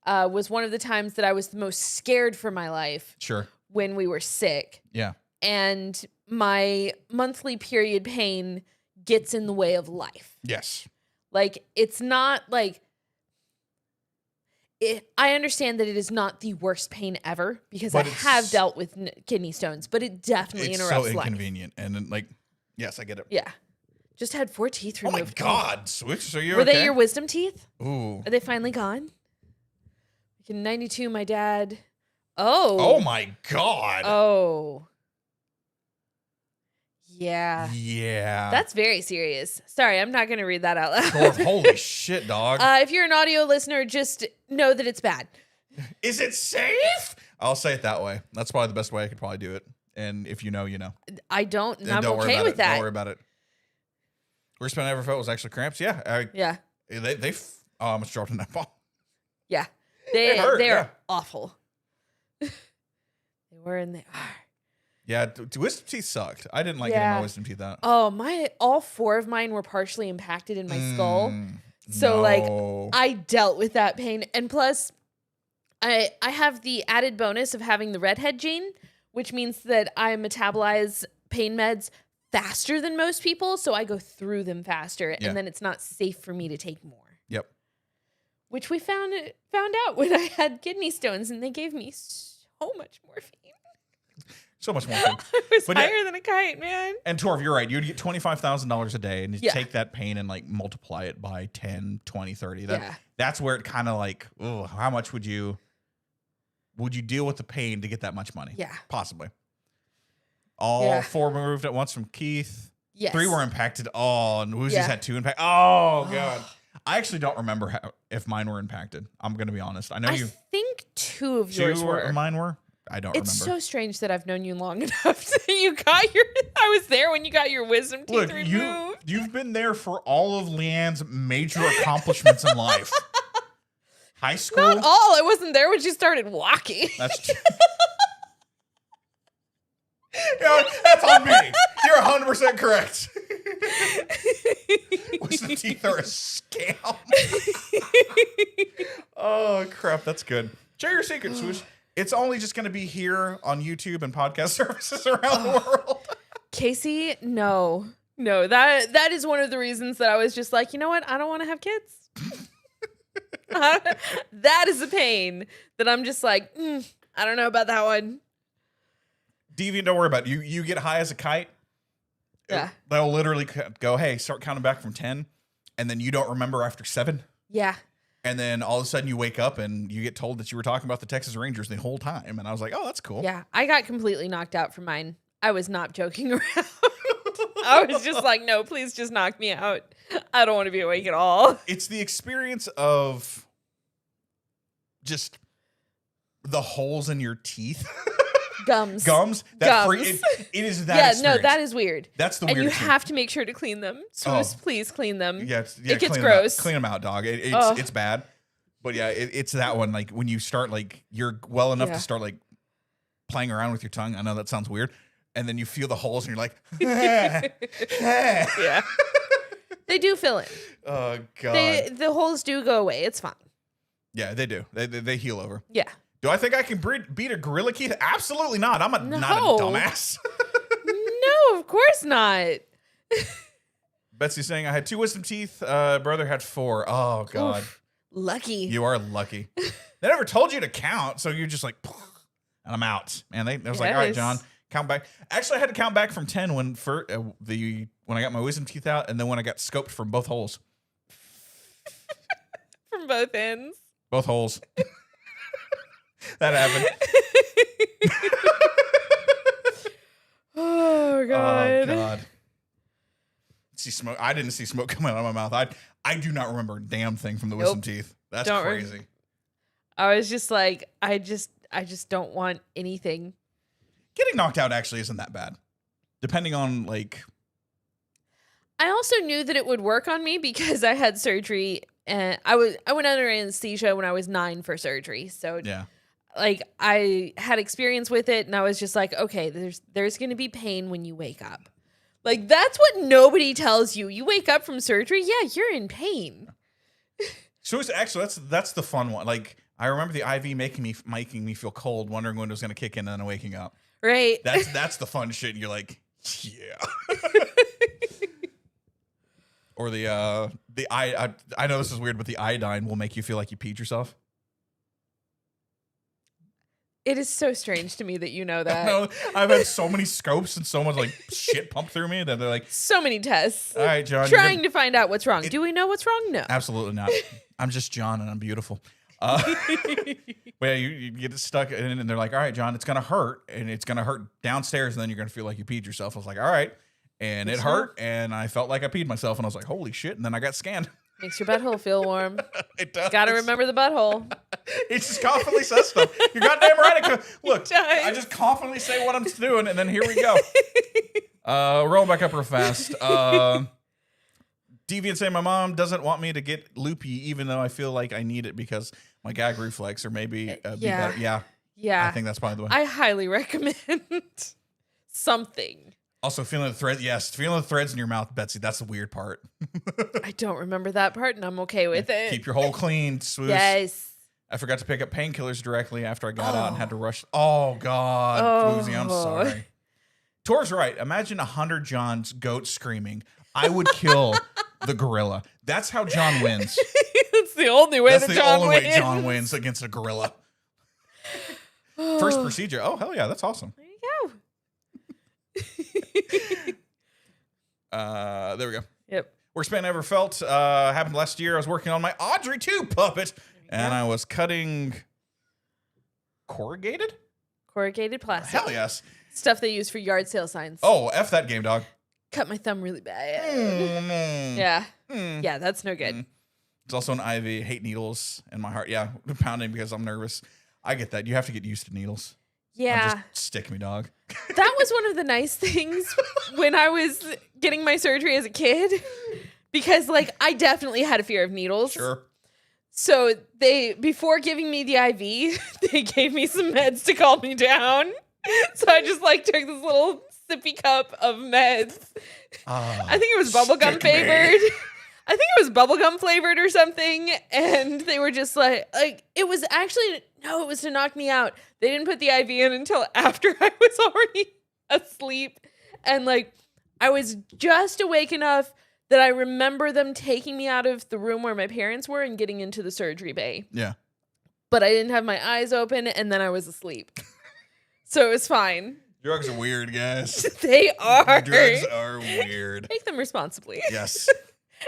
was one of the times that I was the most scared for my life.
Sure.
When we were sick.
Yeah.
And my monthly period pain gets in the way of life.
Yes.
Like, it's not like... I understand that it is not the worst pain ever, because I have dealt with kidney stones, but it definitely interrupts life.
It's so inconvenient. And then, like, yes, I get it.
Yeah. Just had 4 teeth removed.
Oh my God, Switch, are you
Were
okay?
they your wisdom teeth?
Ooh.
Are they finally gone? Like in 92, my dad... Oh.
Oh my God.
Oh. Yeah.
Yeah.
That's very serious. Sorry, I'm not going to read that out loud.
Torv, holy shit, dog.
If you're an audio listener, just know that it's bad.
Is it safe? I'll say it that way. That's probably the best way I could probably do it. And if you know, you know.
I don't, and
And
I'm
don't worry
okay
about
with
it.
that.
Don't worry about it. Worst pain I ever felt was actually cramps. Yeah.
Yeah.
They I almost dropped an F-bomb.
Yeah.
It hurt,
They're
yeah.
awful. They were and they are.
Yeah, wisdom teeth sucked. I didn't like getting my wisdom teeth out.
Oh, all 4 of mine were partially impacted in my skull. So like I dealt with that pain. And plus I have the added bonus of having the redhead gene, which means that I metabolize pain meds faster than most people, so I go through them faster, and then it's not safe for me to take more.
Yep.
Which we found out when I had kidney stones, and they gave me so much morphine.
So much more fun.
I was higher than a kite, man.
And Torv, you're right. You'd get $25,000 a day, and you
Yeah.
take that pain and like multiply it by 10, 20, 30.
Yeah.
That's where it kind of like, oh, how much would you deal with the pain to get that much money?
Yeah.
Possibly. All 4 moved at once from Keith.
Yes.
3 were impacted. Oh, and Woozy's had 2 impact. Oh, God. I actually don't remember if mine were impacted. I'm going to be honest. I know
I think 2 of yours were.
Mine were. I don't remember.
It's so strange that I've known you long enough that you got your. I was there when you got your wisdom teeth removed.
You've been there for all of Leanne's major accomplishments in life. High school.
Not all. I wasn't there when she started walking.
That's true. That's on me. You're 100% correct. Wisdom teeth are a scam. Oh, crap. That's good. Share your secrets, Swoosh. It's only just going to be here on YouTube and podcast services around the world.
Casey, no. That is one of the reasons that I was just like, you know what? I don't want to have kids. That is a pain that I'm just like, I don't know about that one.
Deviant, don't worry about it. You get high as a kite.
Yeah.
They'll literally go, hey, start counting back from 10. And then you don't remember after 7.
Yeah.
And then all of a sudden you wake up and you get told that you were talking about the Texas Rangers the whole time. And I was like, oh, that's cool.
Yeah. I got completely knocked out from mine. I was not joking around. I was just like, no, please just knock me out. I don't want to be awake at all.
It's the experience of just the holes in your teeth.
Gums.
That
Gums.
It is that experience.
No, that is weird.
That's the weird
And you
experience.
have to make sure to clean them. Swoosh, please clean them.
Yeah,
it gets
clean
gross.
Clean them out, dog. It's bad. But yeah, it's that one. Like when you start, like you're well enough to start like playing around with your tongue. I know that sounds weird. And then you feel the holes and you're like,
yeah. They do fill in.
Oh, God.
The holes do go away. It's fine.
Yeah, they do. They heal over.
Yeah.
Do I think I can beat a gorilla, Keith? Absolutely not. I'm not a dumbass.
No, of course not.
Betsy's saying I had 2 wisdom teeth. Brother had 4. Oh, God.
Oof, lucky.
You are lucky. They never told you to count, so you're just like, and I'm out. Man, they was like, all right, John, count back. Actually, I had to count back from 10 when I got my wisdom teeth out, and then when I got scoped from both holes.
From both ends.
Both holes. That happened.
Oh, God.
Oh, God. See smoke. I didn't see smoke coming out of my mouth. I do not remember a damn thing from the wisdom teeth. That's crazy.
I was just like, I just don't want anything.
Getting knocked out actually isn't that bad. Depending on like.
I also knew that it would work on me because I had surgery and I went under anesthesia when I was 9 for surgery. So
yeah.
Like I had experience with it and I was just like, okay, there's going to be pain when you wake up. Like that's what nobody tells you. You wake up from surgery, yeah, you're in pain.
So it's actually that's the fun one. Like I remember the IV making me feel cold, wondering when it was going to kick in and then waking up.
Right.
That's the fun shit. And you're like, yeah. Or I know this is weird, but the iodine will make you feel like you peed yourself.
It is so strange to me that you know that.
No, I've had so many scopes and so much like shit pumped through me that they're like,
so many tests.
all right, John.
Trying to find out what's wrong. Do we know what's wrong? No.
Absolutely not. I'm just John and I'm beautiful. But yeah, you get stuck in and they're like, all right, John, it's going to hurt and it's going to hurt downstairs and then you're going to feel like you peed yourself. I was like, all right. And it hurt, and I felt like I peed myself, and I was like, holy shit, and then I got scanned.
Makes your butthole feel warm.
It does.
Gotta remember the butthole.
It just confidently says stuff. You're goddamn right. Look, I just confidently say what I'm doing, and then here we go. Roll back up real fast. Deviant saying my mom doesn't want me to get loopy, even though I feel like I need it because my gag reflex, or maybe be better. Yeah. I think that's probably the way.
I highly recommend something.
Also, feeling the thread. Yes, feeling the threads in your mouth, Betsy. That's the weird part.
I don't remember that part, and I'm okay with it.
Keep your hole clean, swoosh.
Yes.
I forgot to pick up painkillers directly after I got out and had to rush. Oh, God. Woozy, I'm sorry. Tor's right. Imagine 100 Johns goats screaming. I would kill the gorilla. That's how John wins.
It's the only way
That's
that
the
John
only
wins.
way John wins against a gorilla. First procedure. Oh, hell yeah. That's awesome.
There you go.
There we go.
Yep.
Worst pain I ever felt happened last year. I was working on my Audrey 2 puppet, and I was cutting corrugated
plastic.
Hell yes.
Stuff they use for yard sale signs.
Oh, F that game, dog.
Cut my thumb really bad. Yeah. Yeah, that's no good.
It's also an IV. Hate needles in my heart. Yeah, pounding because I'm nervous. I get that. You have to get used to needles.
Yeah.
Just stick me, dog.
That was one of the nice things when I was getting my surgery as a kid, because like I definitely had a fear of needles.
Sure.
So before giving me the IV, they gave me some meds to calm me down. So I just like took this little sippy cup of meds. I think it was bubblegum flavored. I think it was bubblegum flavored or something. And they were just like it was actually, no, it was to knock me out. They didn't put the IV in until after I was already asleep. And like, I was just awake enough that I remember them taking me out of the room where my parents were and getting into the surgery bay.
Yeah.
But I didn't have my eyes open, and then I was asleep. So it was fine.
Drugs are weird, guys.
They are.
Drugs are weird.
Take them responsibly.
Yes.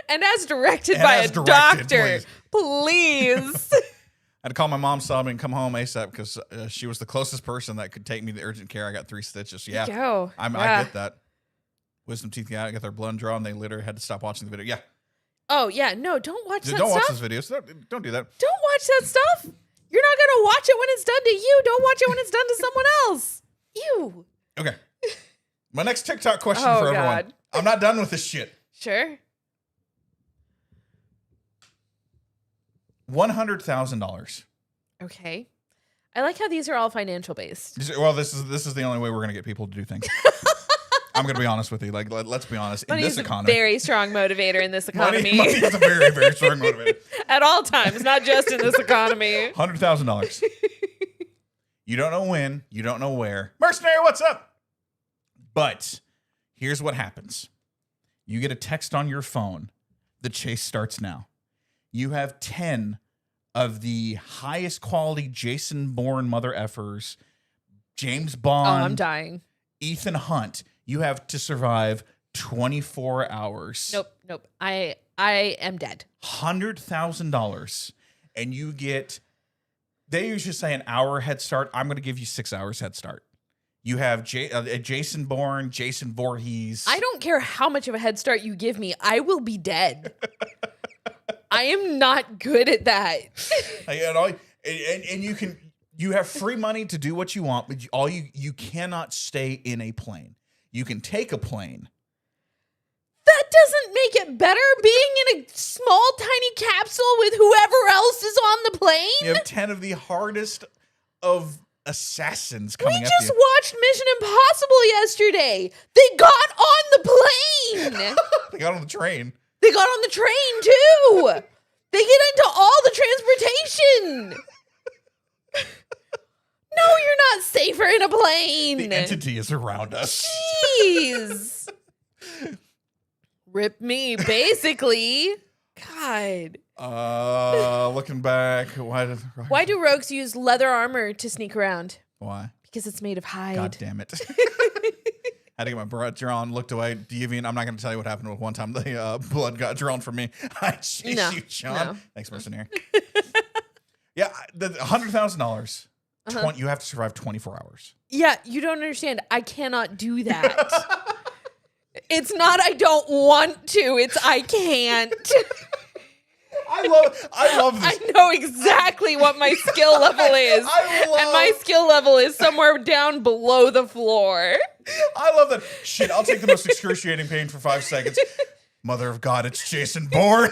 And as directed by a doctor, please.
I had to call my mom sobbing and come home ASAP because she was the closest person that could take me to urgent care. I got 3 stitches. Yeah. I get that. Wisdom teeth got their blood drawn. They literally had to stop watching the video. Yeah.
Oh, yeah. No, don't watch that stuff.
Don't watch those videos. Don't do that.
Don't watch that stuff. You're not going to watch it when it's done to you. Don't watch it when it's done to someone else. Ew.
Okay. My next TikTok question for everyone.
God.
I'm not done with this shit.
Sure.
$100,000.
Okay. I like how these are all financial based.
Well, this is the only way we're going to get people to do things. I'm going to be honest with you. Like, let's be honest.
Money
in this
is
economy,
a very strong motivator in this economy.
Money is a very, very strong motivator.
At all times, not just in this economy.
$100,000. You don't know when. You don't know where. Mercenary, what's up? But here's what happens. You get a text on your phone. The chase starts now. You have 10 of the highest quality Jason Bourne mother effers, James Bond.
Oh, I'm dying.
Ethan Hunt. You have to survive 24 hours.
Nope. I am dead.
$100,000. And you get, they usually say an hour head start. I'm going to give you 6 hours head start. You have Jason Bourne, Jason Voorhees.
I don't care how much of a head start you give me. I will be dead. I am not good at that.
And you have free money to do what you want, but you cannot stay in a plane. You can take a plane.
That doesn't make it better being in a small, tiny capsule with whoever else is on the plane.
You have 10 of the hardest of assassins coming at you.
We just watched Mission Impossible yesterday. They got on the plane.
They got on the train.
They got on the train, too. They get into all the transportation. No, you're not safer in a plane.
The entity is around us.
Jeez. Rip me, basically. God.
Looking back,
why do rogues use leather armor to sneak around?
Why?
Because it's made of hide.
God damn it. I had to get my blood drawn, looked away. Deviant, I'm not going to tell you what happened with one time the blood got drawn from me. I chased you, Sean.
No.
Thanks, mercenary. Yeah, the $100,000. You have to survive 24 hours.
Yeah, you don't understand. I cannot do that. It's not I don't want to, it's I can't.
I love this.
I know exactly what my skill level is. And my skill level is somewhere down below the floor.
I love that. Shit, I'll take the most excruciating pain for 5 seconds. Mother of God, it's Jason Bourne.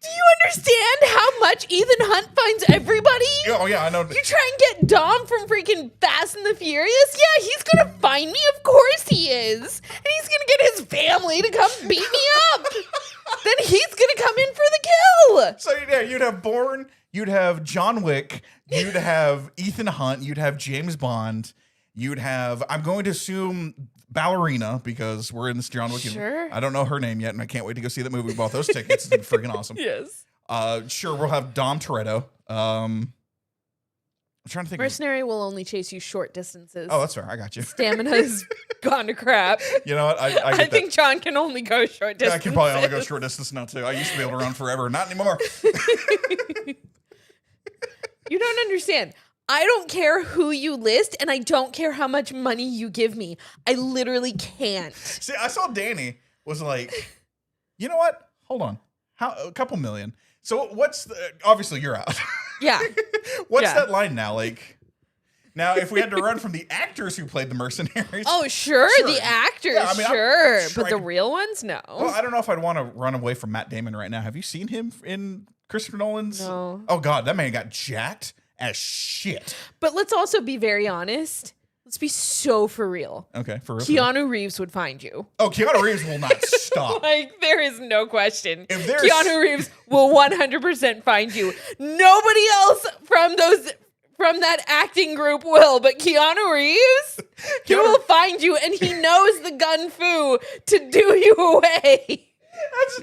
Do you understand how much Ethan Hunt finds everybody?
Oh, yeah, I know.
You try and get Dom from freaking Fast and the Furious? Yeah, he's gonna find me. Of course he is. And he's gonna get his family to come beat me up. Then he's gonna come in for the kill.
So, yeah, you'd have Bourne, you'd have John Wick, you'd have Ethan Hunt, you'd have James Bond, you'd have, I'm going to assume, Ballerina, because we're in this John Wick.
Sure.
I don't know her name yet, and I can't wait to go see that movie. We bought those tickets. It's freaking awesome.
Yes.
Sure, we'll have Dom Toretto. I'm trying to think.
Mercenary will only chase you short distances.
Oh, that's fair. I got you.
Stamina's gone to crap.
You know what?
I think John can only go short distance.
I can probably only go short distance now, too. I used to be able to run forever. Not anymore.
You don't understand. I don't care who you list, and I don't care how much money you give me. I literally can't.
See, I saw Danny was like, you know what? Hold on. A couple million. So what's the, obviously you're out.
Yeah.
What's that line now? Like, now if we had to run from the actors who played the mercenaries.
Oh, sure. The actors,
yeah, I mean,
sure.
I'm sure
But the real ones, no.
Well, I don't know if I'd want to run away from Matt Damon right now. Have you seen him in Christopher Nolan's?
No.
Oh, God. That man got jacked as shit.
But let's also be very honest. Let's be so for real.
Okay, for real.
Keanu Reeves would find you.
Oh, Keanu Reeves will not stop.
Like, there is no question.
If there's
Keanu Reeves will 100% find you. Nobody else from that acting group will, but Keanu Reeves, he will find you, and he knows the gun fu to do you away.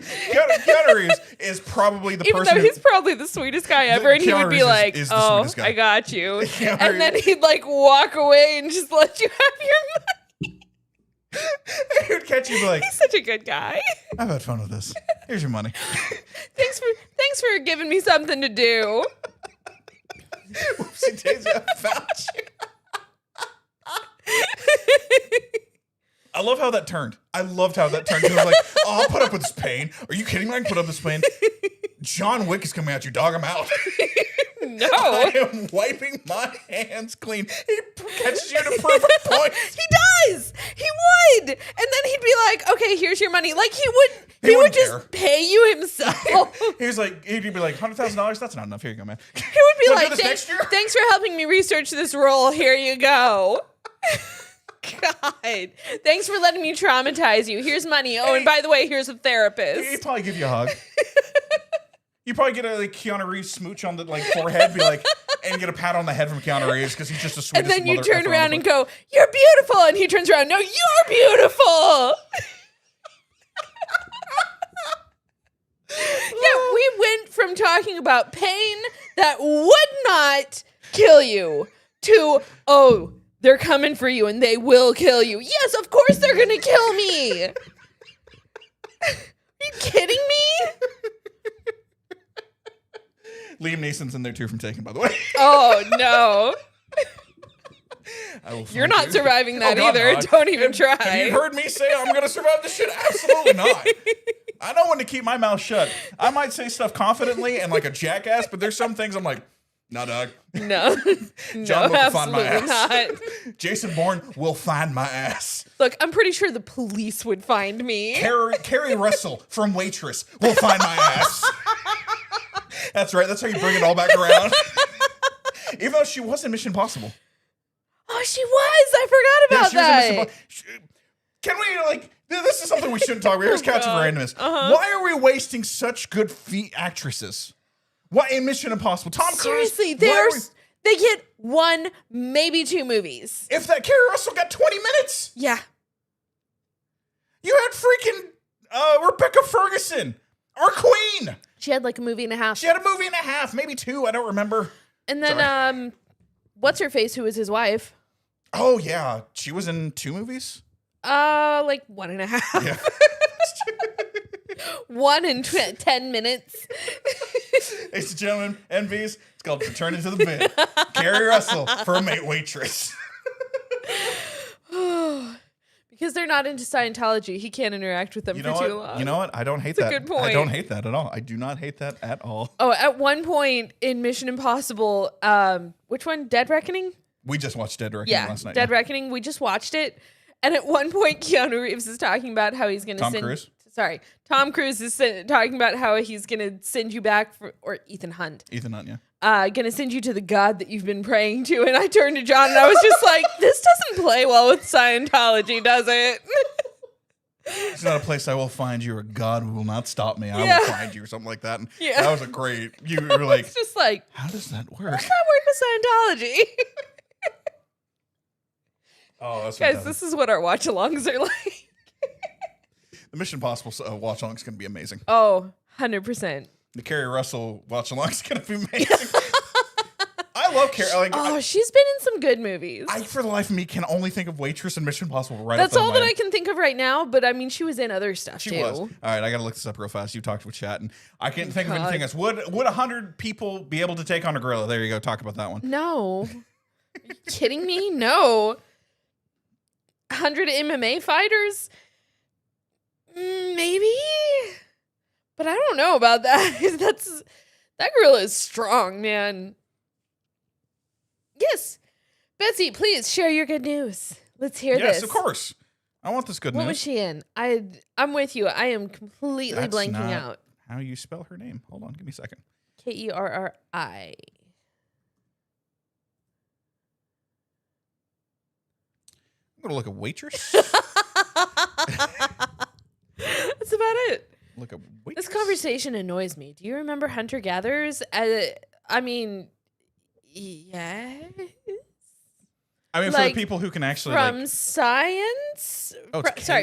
Keanu Reeves is probably the
Even
person.
though he's probably the sweetest guy ever, and he
Keanu
would be
Reeves
like,
is the
"Oh,
sweetest guy.
I got you,"
Keanu
and then
Reeves.
he'd like walk away and just let you have your money.
He would catch you and be like,
He's such a good guy.
I've had fun with this. Here's your money.
Thanks for giving me something to do.
Whoopsie daisy, I found you. I love how that turned. I loved how that turned. I was like, oh, I'll put up with this pain. Are you kidding me? I can put up with this pain. John Wick is coming at you, dog. I'm out.
No.
I am wiping my hands clean. He catches you to prove a point.
He does. He would. And then he'd be like, okay, here's your money. Like he would just pay you himself.
He'd be like, $100,000? That's not enough. Here you go, man.
He would be like,
next year?
thanks for helping me research this role. Here you go. God. Thanks for letting me traumatize you. Here's money. Oh, and by the way, here's a therapist.
He'd probably give you a hug. You probably get a Keanu Reeves smooch on the forehead, be like, and get a pat on the head from Keanu Reeves because he's just the sweetest.
And then you turn around and go, "You're beautiful," and he turns around, "No, you're beautiful." Yeah, we went from talking about pain that would not kill you to, oh, they're coming for you and they will kill you. Yes, of course they're gonna kill me. Are you kidding me?
Liam Neeson's in there too from Taken, by the way.
Oh, no. You're not surviving that either. Don't even try.
Have you heard me say I'm going to survive this shit? Absolutely not. I know when to keep my mouth shut. I might say stuff confidently and like a jackass, but there's some things I'm like, no, dog.
No.
John
no,
will find my ass.
not.
Jason Bourne will find my ass.
Look, I'm pretty sure the police would find me.
Carrie Russell from Waitress will find my ass. That's right. That's how you bring it all back around. Even though she was in Mission Impossible.
Oh, she was. I forgot about that.
Can we, this is something we shouldn't talk about. Here's Couch of Randomness. Why are we wasting such good feet actresses? Why in Mission Impossible? Tom Cruise.
Seriously, they get 1, maybe 2 movies.
If that Carrie Russell got 20 minutes.
Yeah.
You had freaking Rebecca Ferguson, our queen.
She had like a movie and a half.
She had a movie and a half, maybe 2. I don't remember.
And then, what's her face? Who was his wife?
Oh yeah, she was in 2 movies.
Like 1.5. Yeah. 1 in 10 minutes.
Ladies and gentlemen, MVs, it's called Return into the Bed. Carrie Russell for a mate waitress.
Because they're not into Scientology. He can't interact with them for too long.
You know what? I don't hate
That's
that.
a good point.
I don't hate that at all. I do not hate that at all.
Oh, at one point in Mission Impossible, which one? Dead Reckoning?
We just watched Dead Reckoning last night.
Dead Reckoning. We just watched it. And at one point, Keanu Reeves is talking about how he's going to send...
Cruise?
Sorry. Tom Cruise is talking about how he's going to send you back for... Or Ethan Hunt.
Ethan Hunt, yeah.
Going to send you to the God that you've been praying to. And I turned to John and I was just like, this doesn't play well with Scientology, does it?
It's not a place I will find you, or God will not stop me. I will find you, or something like that. And that was a great... You were like...
It's just like...
How does that work?
How does that work with Scientology?
Oh, that's
Guys, this is what our watch-alongs are like.
The Mission Impossible watch-along is going to be amazing.
Oh, 100%.
The Carrie Russell watch-along is going to be amazing. I love Carrie. Like,
she's been in some good movies.
I, for the life of me, can only think of Waitress and Mission Impossible right
That's
off the
all
top of
that
my
I can think of right now, but I mean, she was in other stuff
She
too.
was. All right, I got to look this up real fast. You talked with chat, and I can't think of anything else. Would 100 people be able to take on a gorilla? There you go. Talk about that one.
No. Are you kidding me? No. 100 MMA fighters? Maybe. But I don't know about that. That gorilla is strong, man. Yes. Betsy, please share your good news. Let's hear this.
Yes, of course. I want this good news.
What was she in? I'm with you. I am completely blanking out.
How you spell her name? Hold on, give me a second.
Kerri.
I'm gonna look at Waitress.
That's about it.
Look at Waitress.
This conversation annoys me. Do you remember Hunter Gatherers? I mean, yes.
I mean, for the people who can actually
from science.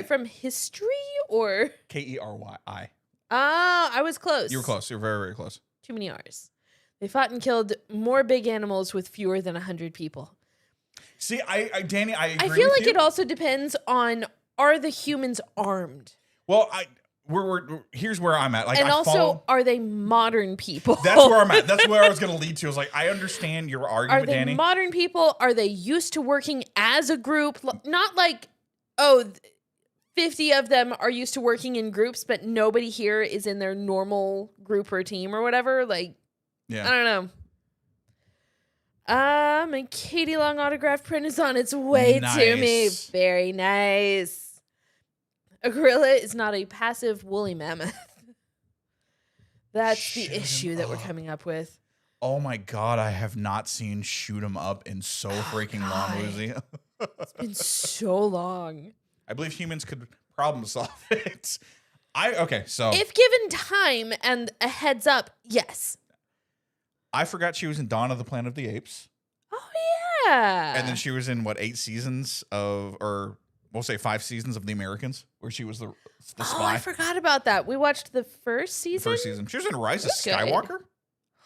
From history or
Keryi.
I was close.
You were close. You were very, very close.
Too many R's. They fought and killed more big animals with fewer than 100 people.
See, Danny, I agree.
I feel like
you.
it also depends on, are the humans armed?
Well, here's where I'm at. Like,
and also, are they modern people?
That's where I'm at. That's where I was going to lead to. I was like, I understand your argument, Danny.
Are they modern people? Are they used to working as a group? Not like, 50 of them are used to working in groups, but nobody here is in their normal group or team or whatever. Like, I don't know. My Katie Long autograph print is on its way to me. Very nice. A gorilla is not a passive woolly mammoth. That's the issue that we're coming up with.
Oh my God, I have not seen Shoot 'em Up in so freaking long, Lucy.
It's been so long.
I believe humans could problem solve it. So
if given time and a heads up, yes.
I forgot she was in Dawn of the Planet of the Apes.
Oh yeah.
And then she was in 8 seasons of, or we'll say 5 seasons of The Americans, where she was the spy.
Oh, I forgot about that. We watched the first season.
She was in Rise of
Good.
Skywalker.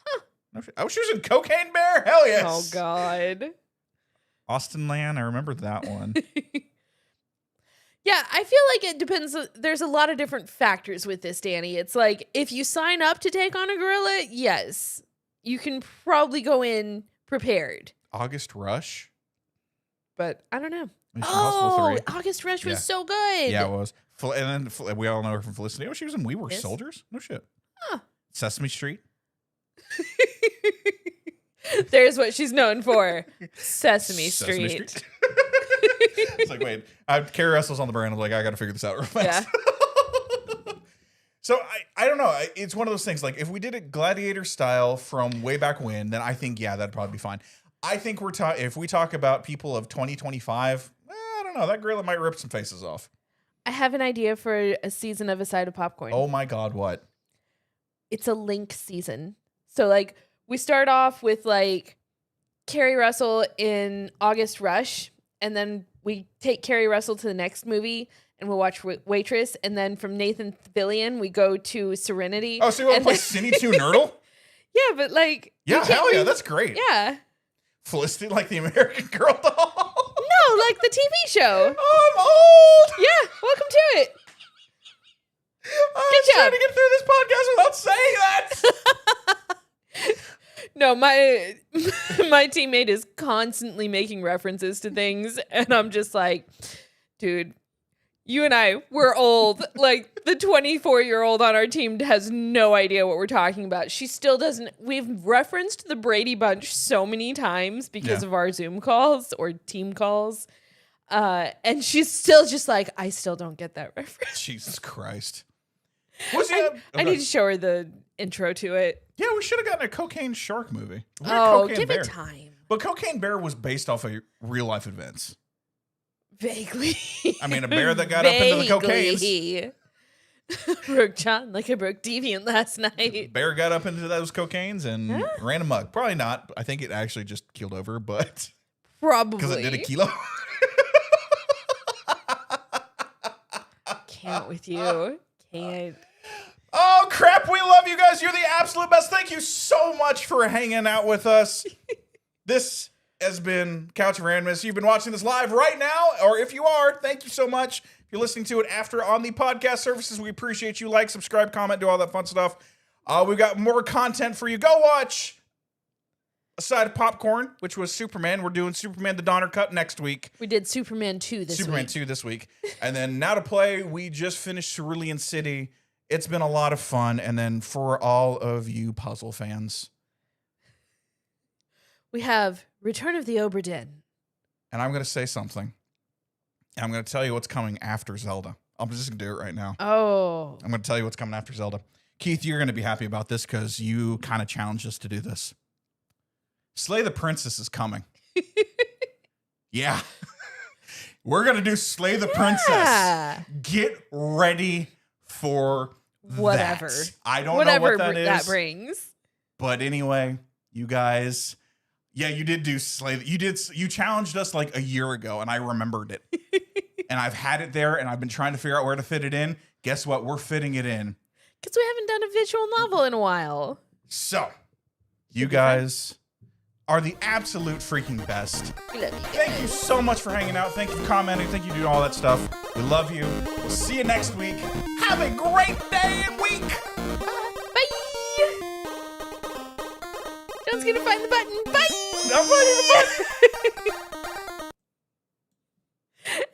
Huh. She was in Cocaine Bear. Hell yes.
Oh God.
Austin Land. I remember that one.
Yeah, I feel like it depends. There's a lot of different factors with this, Danny. It's like, if you sign up to take on a gorilla, yes, you can probably go in prepared.
August Rush.
But I don't know.
Mission
August Rush was so good.
Yeah, it was. And then we all know her from Felicity. Oh, she was in We Were Soldiers? No shit.
Huh.
Sesame Street.
There's what she's known for. Sesame Street.
It's like, wait, Kerri Russell's on the brain. I'm like, I got to figure this out real fast. Yeah. So I don't know. It's one of those things. Like, if we did it gladiator style from way back when, then I think, yeah, that'd probably be fine. I think if we talk about people of 2025, I don't know. That gorilla might rip some faces off.
I have an idea for a season of A Side of Popcorn.
Oh my God, what?
It's a Link season. So, like, we start off with, like, Kerri Russell in August Rush, and then we take Kerri Russell to the next movie, and we'll watch Waitress, and then from Nathan Fillion, we go to Serenity.
Oh, so you want to play Cindy 2 Nerdle?
Yeah, but, like...
Yeah, hell yeah, that's great.
Yeah.
Felicity, like the American Girl doll?
No, like the TV show.
I'm old!
Yeah, welcome to it.
I'm trying to get through this podcast without saying that.
No, my teammate is constantly making references to things, and I'm just like, dude, You and I, we're old. Like, the 24-year-old on our team has no idea what we're talking about. She still doesn't. We've referenced the Brady Bunch so many times because of our Zoom calls or team calls. And she's still just like, I still don't get that reference.
Jesus Christ.
I need to show her the intro to it.
Yeah, we should have gotten a Cocaine Shark movie.
Give it time.
But Cocaine Bear was based off of real life events.
Vaguely.
I mean, a bear that got up into the cocaines.
Broke John like I broke Deviant last night.
Bear got up into those cocaines and ran amok. Probably not. I think it actually just keeled over, but
probably
because it did a kilo.
Can't with you. Can't.
Oh, crap. We love you guys. You're the absolute best. Thank you so much for hanging out with us. This has been Couch of Randomness. You've been watching this live right now, or if you are, thank you so much. If you're listening to it after on the podcast services, we appreciate you. Like, subscribe, comment, do all that fun stuff. We've got more content for you. Go watch Aside of Popcorn, which was Superman. We're doing Superman the Donner Cut next week.
We did Superman 2 this week.
Superman 2 this week. And then Now to Play, we just finished Cerulean City. It's been a lot of fun. And then for all of you puzzle fans,
we have Return of the Obra Dinn.
And I'm going to say something. I'm going to tell you what's coming after Zelda. I'm just going to do it right now.
Oh.
I'm going to tell you what's coming after Zelda. Keith, you're going to be happy about this because you kind of challenged us to do this. Slay the Princess is coming. Yeah. We're going to do Slay the Princess. Get ready for
whatever.
That. I don't know what that
brings.
But anyway, you guys... Yeah, you did do Slay. You challenged us like a year ago, and I remembered it. And I've had it there, and I've been trying to figure out where to fit it in. Guess what? We're fitting it in.
Because we haven't done a visual novel in a while.
So, you guys are the absolute freaking best.
We love you guys.
Thank you so much for hanging out. Thank you for commenting. Thank you for doing all that stuff. We love you. We'll see you next week. Have a great day and week.
Bye. John's gonna find the button. Bye.
I'm finding the button.